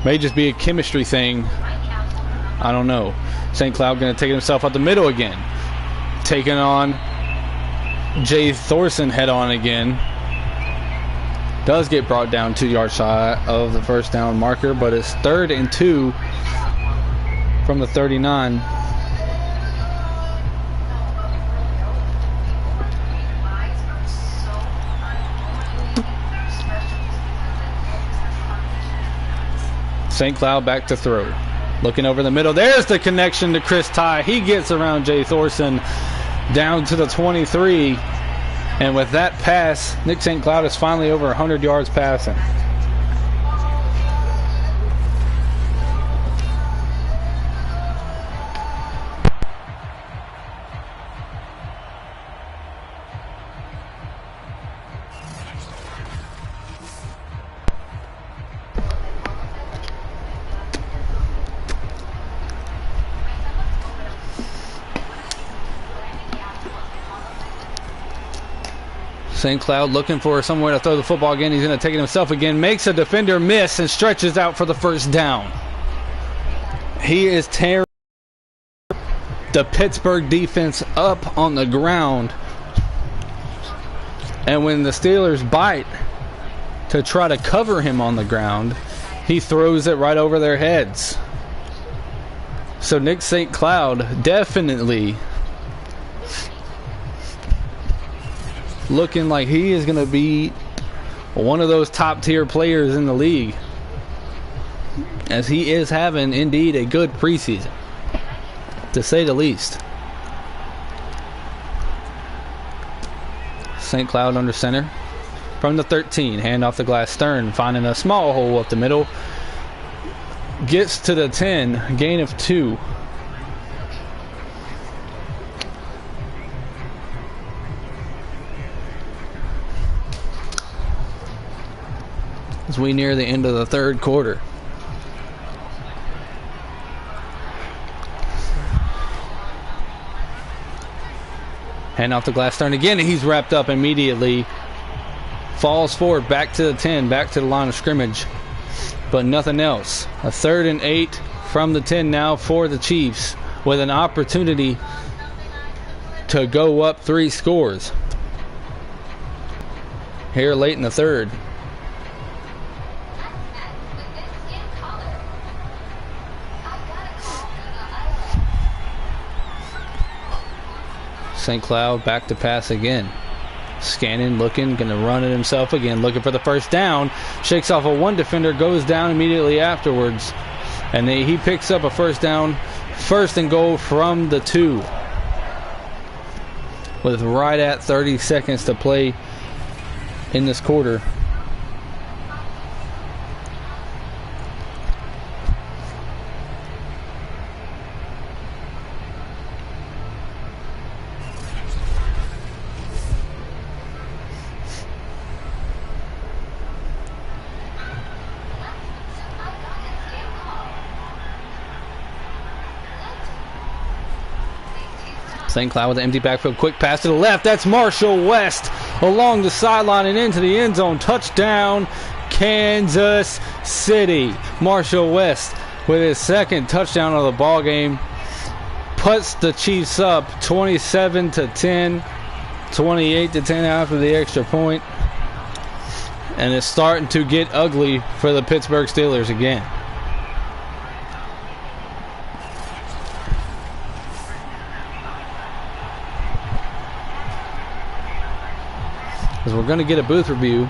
May just be a chemistry thing. I don't know. St. Cloud going to take himself out the middle again. Taking on Jay Thorson head on again. Does get brought down 2 yards shy of the first down marker, but it's 3rd and 2 from the 39. St. Cloud back to throw. Looking over the middle. There's the connection to Chris Ty. He gets around Jay Thorson down to the 23. And with that pass, Nick St. Cloud is finally over 100 yards passing. St. Cloud looking for somewhere to throw the football again. He's going to take it himself again. Makes a defender miss and stretches out for the first down. He is tearing the Pittsburgh defense up on the ground. And when the Steelers bite to try to cover him on the ground, he throws it right over their heads. So Nick St. Cloud definitely looking like he is going to be one of those top tier players in the league, as he is having indeed a good preseason, to say the least. St. Cloud under center from the 13, hand off the Glass-Stern, finding a small hole up the middle, gets to the 10, gain of 2. As we near the end of the 3rd quarter. Hand off to Glasstern again, and he's wrapped up immediately. Falls forward, back to the 10, back to the line of scrimmage. But nothing else. A 3rd and 8 from the 10 now for the Chiefs, with an opportunity to go up 3 scores here late in the 3rd. St. Cloud back to pass again. Scanning, looking, going to run it himself again, looking for the first down. Shakes off a 1 defender, goes down immediately afterwards. And he picks up a first down, 1st and goal from the 2. With right at 30 seconds to play in this quarter. St. Cloud with the empty backfield, quick pass to the left. That's Marshall West along the sideline and into the end zone. Touchdown, Kansas City. Marshall West with his 2nd touchdown of the ball game puts the Chiefs up 27-10, 28-10 after the extra point, and it's starting to get ugly for the Pittsburgh Steelers again. Because we're going to get a booth review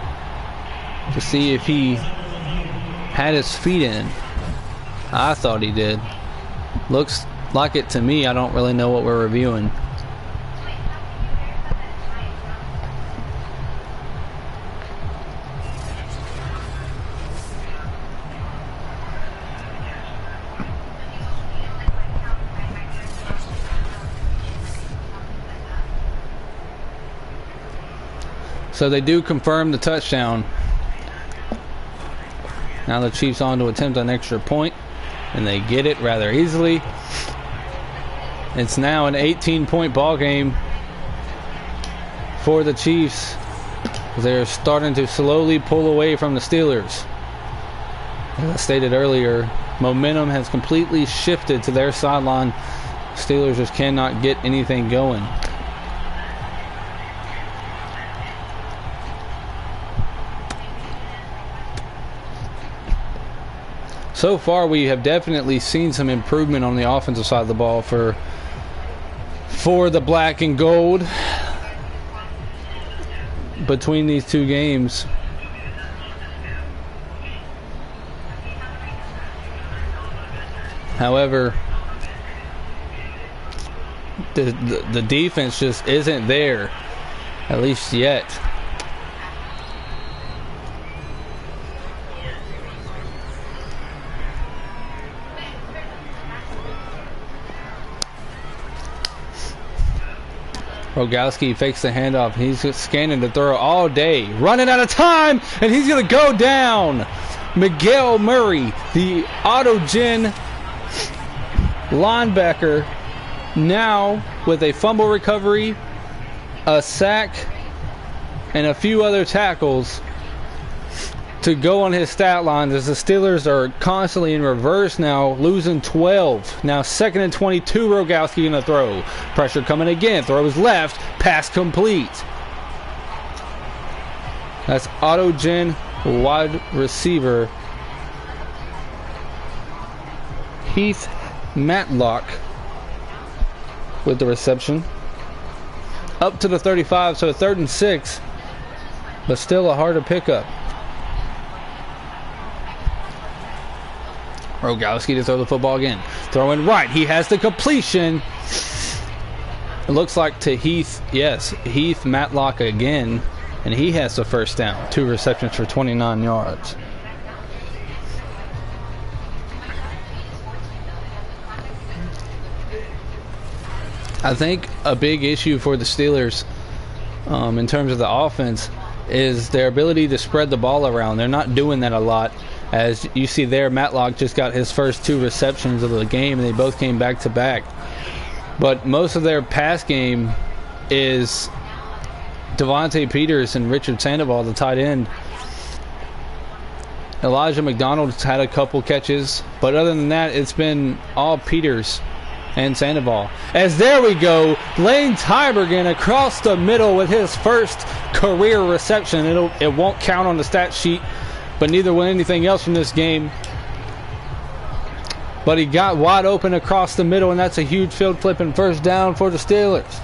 to see if he had his feet in. I thought he did. Looks like it to me. I don't really know what we're reviewing. So they do confirm the touchdown. Now the Chiefs on to attempt an extra point, and they get it rather easily. It's now an 18-point ball game for the Chiefs. They're starting to slowly pull away from the Steelers. As I stated earlier, momentum has completely shifted to their sideline. Steelers just cannot get anything going. So far, we have definitely seen some improvement on the offensive side of the ball for the black and gold between these 2 games. However, the defense just isn't there, at least yet. Rogowski fakes the handoff. He's just scanning to throw all day. Running out of time, and he's going to go down. Miguel Murray, the autogen linebacker, now with a fumble recovery, a sack, and a few other tackles to go on his stat lines, as the Steelers are constantly in reverse now, losing 12. Now 2nd and 22, Rogowski gonna throw. Pressure coming again, throws left, pass complete. That's autogen wide receiver Heath Matlock with the reception. Up to the 35, so 3rd and 6, but still a harder pickup. Rogowski to throw the football again. Throwing right. He has the completion. It looks like to Heath. Yes, Heath Matlock again. And he has the first down. 2 receptions for 29 yards. I think a big issue for the Steelers in terms of the offense is their ability to spread the ball around. They're not doing that a lot. As you see there, Matlock just got his first 2 receptions of the game, and they both came back to back. But most of their pass game is Devontae Peters and Richard Sandoval, the tight end. Elijah McDonald's had a couple catches, but other than that, it's been all Peters and Sandoval. As there we go, Lane Tybergen across the middle with his first career reception. It won't count on the stat sheet, but neither will anything else from this game. But he got wide open across the middle, and that's a huge field flip and first down for the Steelers.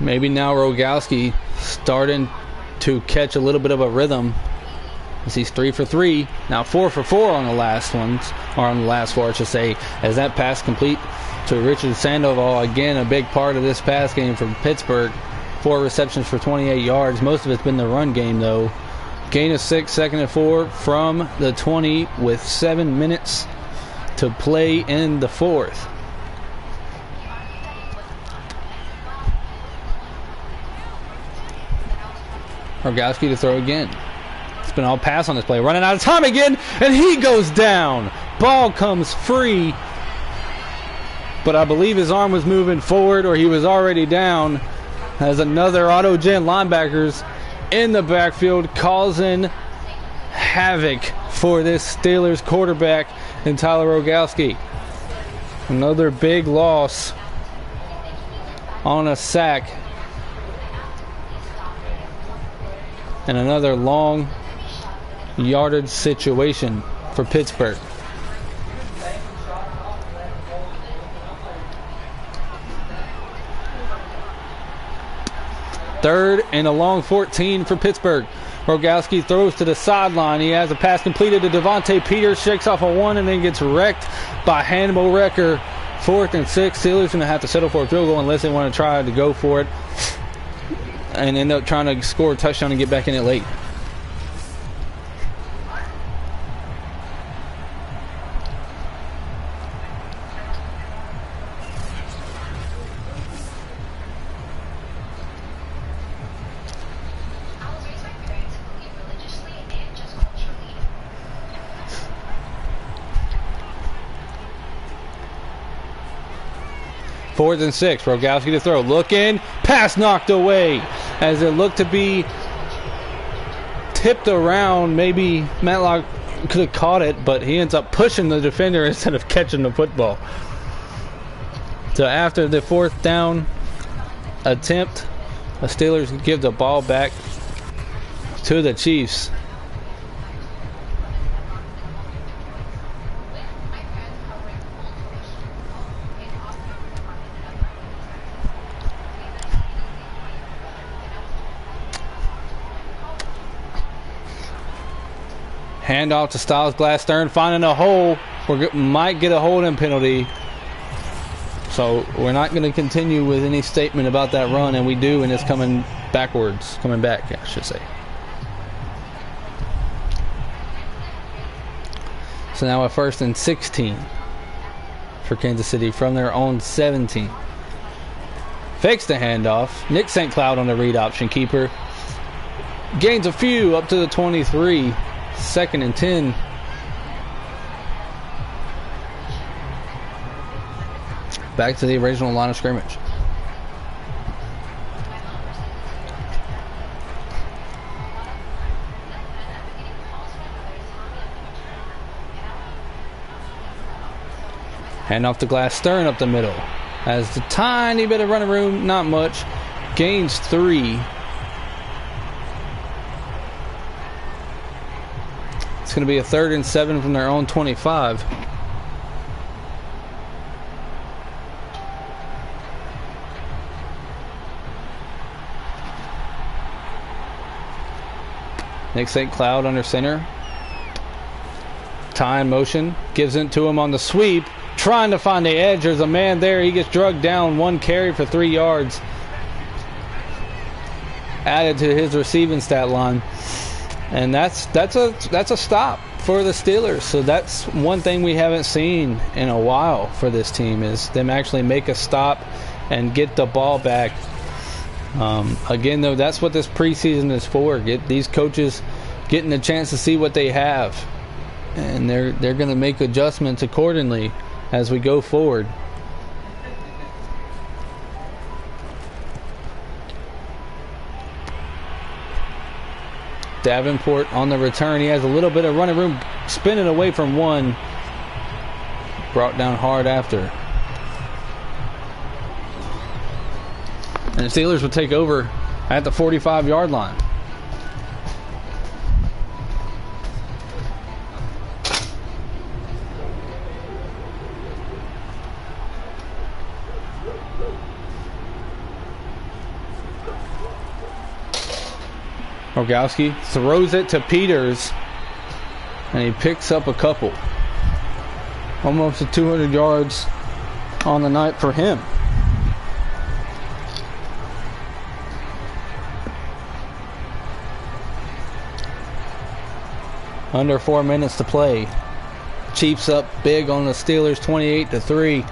Maybe now Rogowski starting to catch a little bit of a rhythm as he's 3 for 3. Now 4 for 4 on the last ones, or on the last 4, I should say, as that pass complete to Richard Sandoval. Again, a big part of this pass game from Pittsburgh. 4 receptions for 28 yards. Most of it's been the run game, though. Gain of 6, 2nd and 4 from the 20 with 7 minutes to play in the fourth. Rogowski to throw again. It's been all pass on this play. Running out of time again, and he goes down. Ball comes free, but I believe his arm was moving forward, or he was already down, as another auto-gen linebackers in the backfield causing havoc for this Steelers quarterback and Tyler Rogowski. Another big loss on a sack. And another long yardage situation for Pittsburgh. Third and a long 14 for Pittsburgh. Rogowski throws to the sideline. He has a pass completed to Devontae Peters, shakes off a 1 and then gets wrecked by Hannibal Wrecker. 4th and 6. Steelers going to have to settle for a field goal unless they want to try to go for it and end up trying to score a touchdown and get back in it late. Fourth and 6. Rogowski to throw. Look in. Pass knocked away as it looked to be tipped around. Maybe Matlock could have caught it, but he ends up pushing the defender instead of catching the football. So after the 4th down attempt, the Steelers give the ball back to the Chiefs. Handoff to Styles Glass-Stern, finding a hole. We might get a holding penalty. So we're not going to continue with any statement about that run, and we do, and it's coming backwards. Coming back, I should say. So now a 1st and 16 for Kansas City from their own 17. Fakes the handoff. Nick St. Cloud on the read option keeper. Gains a few up to the 23. 2nd and 10. Back to the original line of scrimmage. Hand off to Glass-Stern up the middle. Has the tiny bit of running room, not much. Gains 3. It's going to be a 3rd and 7 from their own 25. Nick St. Cloud under center. Tie in motion. Gives it to him on the sweep. Trying to find the edge. There's a man there. He gets drugged down. 1 carry for 3 yards. Added to his receiving stat line. And that's a stop for the Steelers. So that's one thing we haven't seen in a while for this team, is them actually make a stop and get the ball back. Again, though, that's what this preseason is for. Get these coaches getting a chance to see what they have, and they're going to make adjustments accordingly as we go forward. Davenport on the return. He has a little bit of running room, spinning away from one. Brought down hard after. And the Steelers will take over at the 45-yard line. Rogowski throws it to Peters, and he picks up a couple. Almost to 200 yards on the night for him. Under 4 minutes to play. Chiefs up big on the Steelers, 28-3.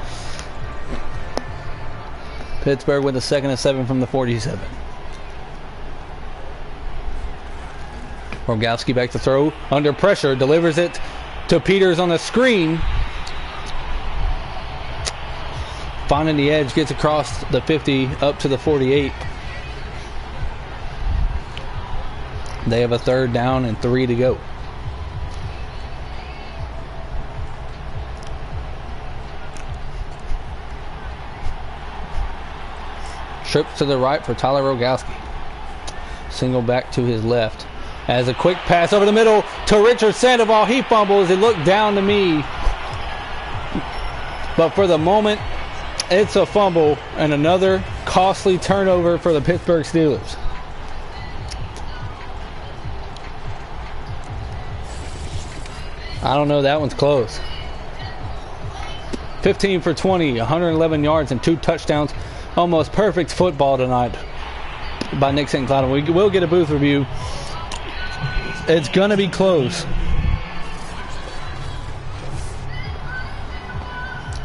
Pittsburgh with a 2nd and 7 from the 47. Rogowski back to throw. Under pressure. Delivers it to Peters on the screen. Finding the edge. Gets across the 50 up to the 48. They have a 3rd down and 3 to go. Trip to the right for Tyler Rogowski. Single back to his left. As a quick pass over the middle to Richard Sandoval. He fumbles. It looked down to me. But for the moment, it's a fumble and another costly turnover for the Pittsburgh Steelers. I don't know. That one's close. 15 for 20, 111 yards and 2 touchdowns. Almost perfect football tonight by Nick St. Cloud. We will get a booth review. It's going to be close.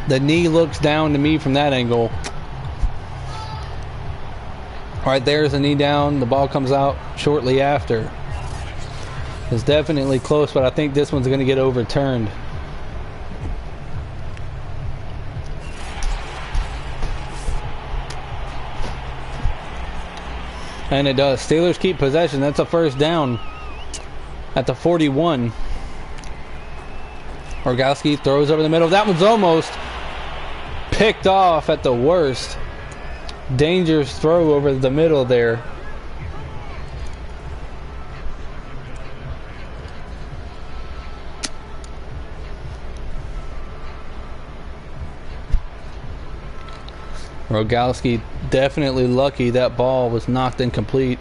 The knee looks down to me from that angle. Right there's the knee down. The ball comes out shortly after. It's definitely close, but I think this one's going to get overturned. And it does. Steelers keep possession. That's a 1st down at the 41. Rogowski throws over the middle. That one's almost picked off at the worst. Dangerous throw over the middle there. Rogowski definitely lucky that ball was knocked incomplete,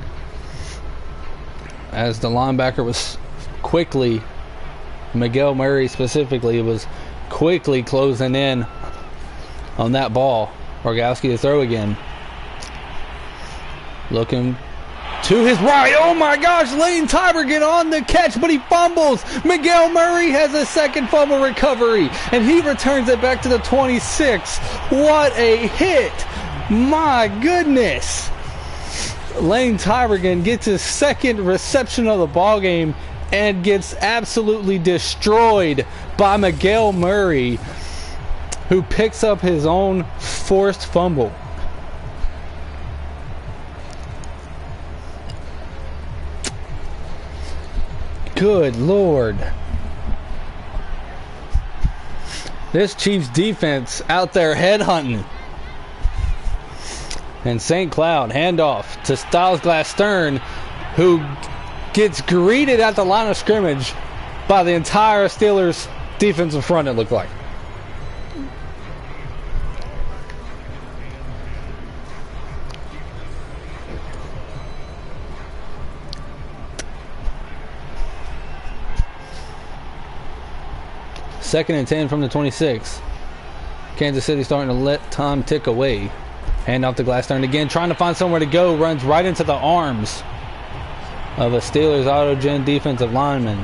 as the linebacker was quickly, Miguel Murray specifically, was quickly closing in on that ball. Rogowski to throw again. Looking to his right. Oh my gosh, Lane Tiber get on the catch, but he fumbles. Miguel Murray has a 2nd fumble recovery, and he returns it back to the 26. What a hit. My goodness. Lane Tibergen gets his 2nd reception of the ball game and gets absolutely destroyed by Miguel Murray, who picks up his own forced fumble. Good Lord. This Chiefs defense out there headhunting. And St. Cloud handoff to Styles Glass-Stern, who gets greeted at the line of scrimmage by the entire Steelers defensive front, it looked like. Second and 10 from the 26. Kansas City starting to let time tick away. Hand off to Glass-Stern again, trying to find somewhere to go. Runs right into the arms of a Steelers Autogen defensive lineman.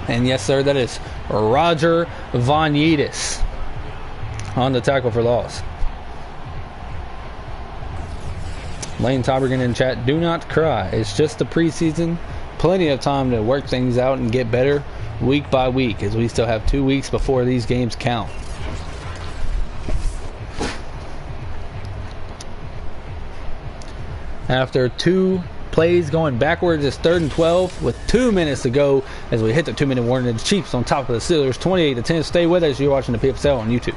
And yes, sir, that is Roger Vonyidis on the tackle for loss. Lane Tobergen in chat, do not cry. It's just the preseason. Plenty of time to work things out and get better week by week, as we still have 2 weeks before these games count. After 2 plays going backwards, it's 3rd and 12 with 2 minutes to go as we hit the 2-minute warning. The Chiefs on top of the Steelers, 28-10. Stay with us. You're watching the PFSL on YouTube.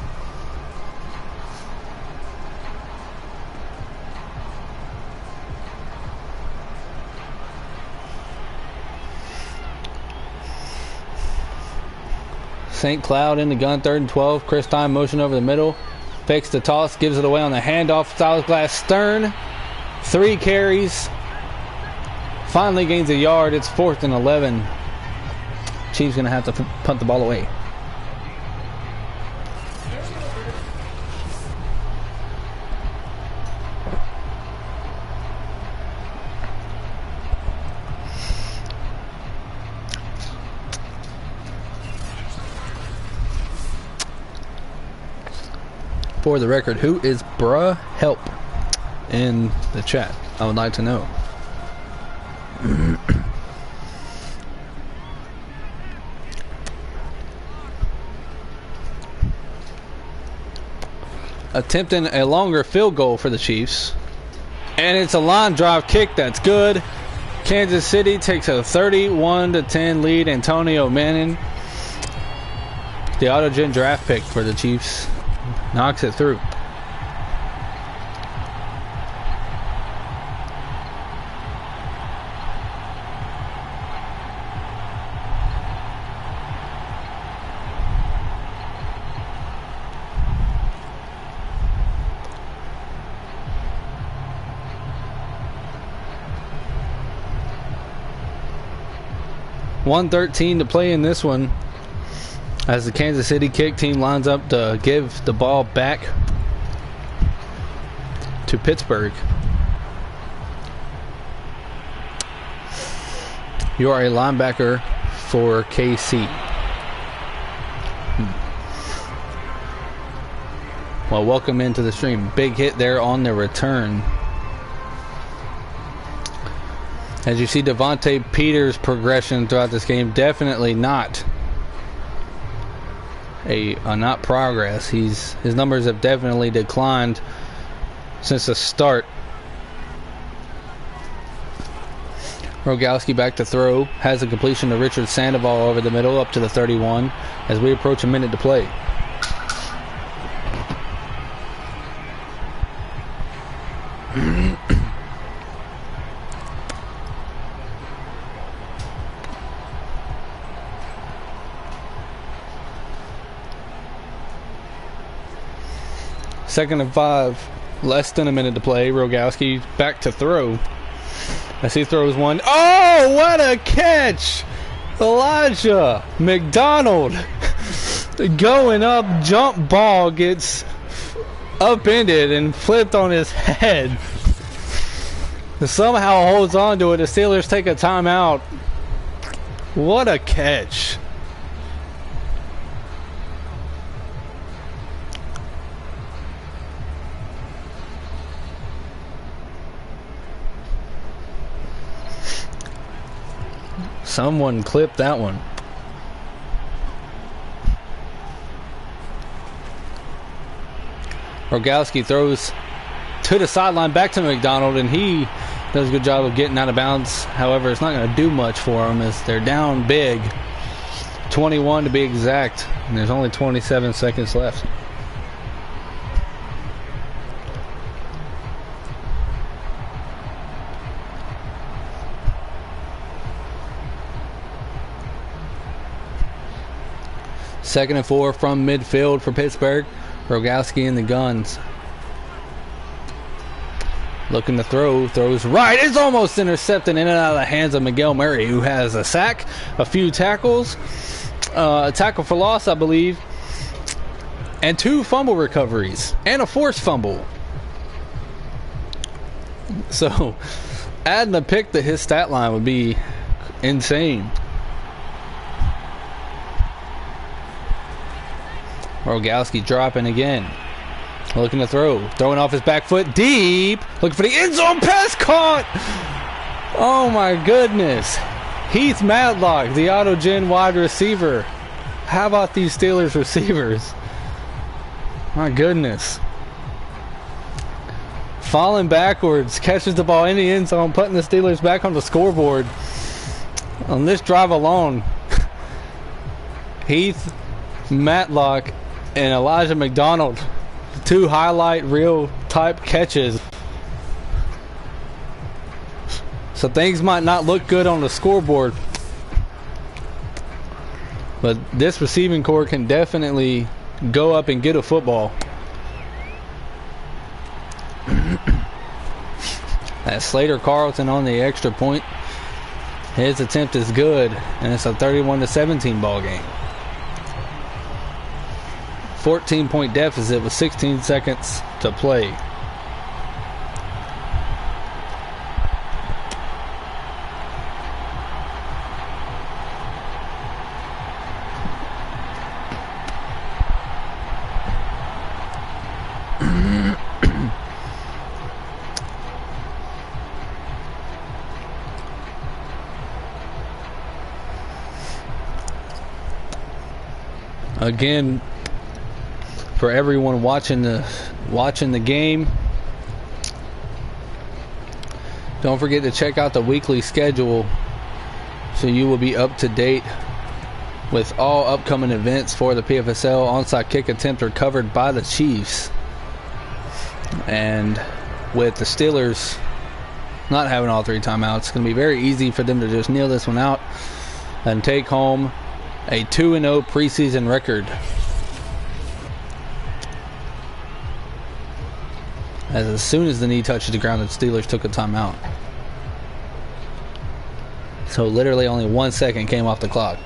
St. Cloud in the gun, 3rd and 12. Chris Time motion over the middle. Fakes the toss, gives it away on the handoff. Silas Glass Stern. 3 carries. Finally gains a yard. It's 4th and 11. Chiefs going to have to punt the ball away. For the record, who is Bruh Help in the chat? I would like to know. Attempting a longer field goal for the Chiefs. And it's a line drive kick that's good. Kansas City takes a 31-10 lead. Antonio Manning, the Autogen draft pick for the Chiefs, knocks it through. .113 to play in this one, as the Kansas City kick team lines up to give the ball back to Pittsburgh. You are a linebacker for KC. Well, welcome into the stream. Big hit there on the return. As you see Devontae Peters' progression throughout this game, definitely not not progress. His numbers have definitely declined since the start. Rogowski back to throw, has a completion to Richard Sandoval over the middle up to the 31 as we approach a minute to play. Second and 5, less than a minute to play. Rogowski back to throw. As he throws one. Oh, what a catch! Elijah McDonald going up, jump ball gets upended and flipped on his head. Somehow holds on to it. The Steelers take a timeout. What a catch. Someone clipped that one. Rogowski throws to the sideline back to McDonald, and he does a good job of getting out of bounds. However, it's not going to do much for them as they're down big. 21 to be exact, and there's only 27 seconds left. Second and 4 from midfield for Pittsburgh. Rogowski in the guns. Looking to throw. Throws right. It's almost intercepted in and out of the hands of Miguel Murray, who has a sack, a few tackles, a tackle for loss, I believe, and 2 fumble recoveries, and a forced fumble. So, adding a pick to his stat line would be insane. Rogowski dropping again. Looking to throw. Throwing off his back foot deep. Looking for the end zone. Pass caught. Oh my goodness. Heath Matlock, the Autogen wide receiver. How about these Steelers receivers? My goodness. Falling backwards. Catches the ball in the end zone. Putting the Steelers back on the scoreboard. On this drive alone, Heath Matlock and Elijah McDonald, two highlight reel type catches. So things might not look good on the scoreboard, but this receiving core can definitely go up and get a football. That's Slater Carlton on the extra point. His attempt is good, and it's a 31-17 ball game. 14-point deficit with 16 seconds to play. Again, for everyone watching the game, don't forget to check out the weekly schedule so you will be up to date with all upcoming events for the PFSL. Onside kick attempt are covered by the Chiefs, and with the Steelers not having all three timeouts, it's going to be very easy for them to just kneel this one out and take home a 2-0 preseason record. As soon as the knee touches the ground, the Steelers took a timeout. So literally only 1 second came off the clock.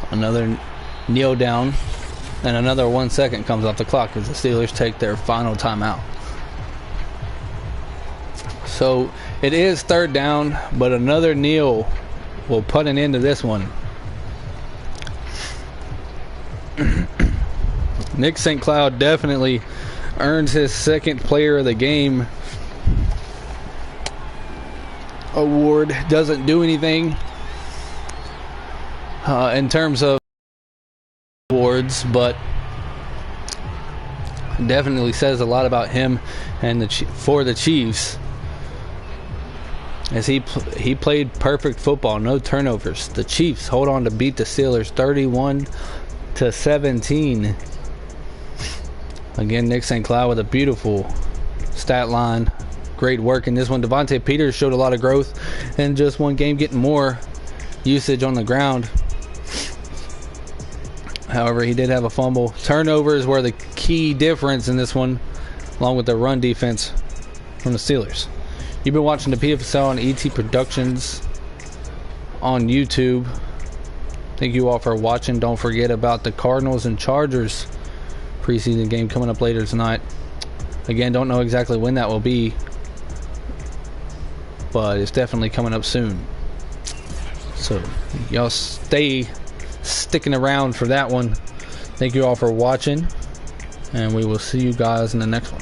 Another kneel down, and another 1 second comes off the clock as the Steelers take their final timeout. So it is third down, but another kneel will put an end to this one. Nick St. Cloud definitely earns his second player of the game award. Doesn't do anything in terms of awards, but definitely says a lot about him and for the Chiefs, as he played perfect football, no turnovers. The Chiefs hold on to beat the Steelers 31-17. Again, Nick St. Cloud with a beautiful stat line. Great work in this one. Devontae Peters showed a lot of growth in just one game, getting more usage on the ground. However, he did have a fumble. Turnovers were the key difference in this one, along with the run defense from the Steelers. You've been watching the PFSL and ET Productions on YouTube. Thank you all for watching. Don't forget about the Cardinals and Chargers preseason game coming up later tonight. Again, don't know exactly when that will be, but it's definitely coming up soon. So y'all stay sticking around for that one. Thank you all for watching, and we will see you guys in the next one.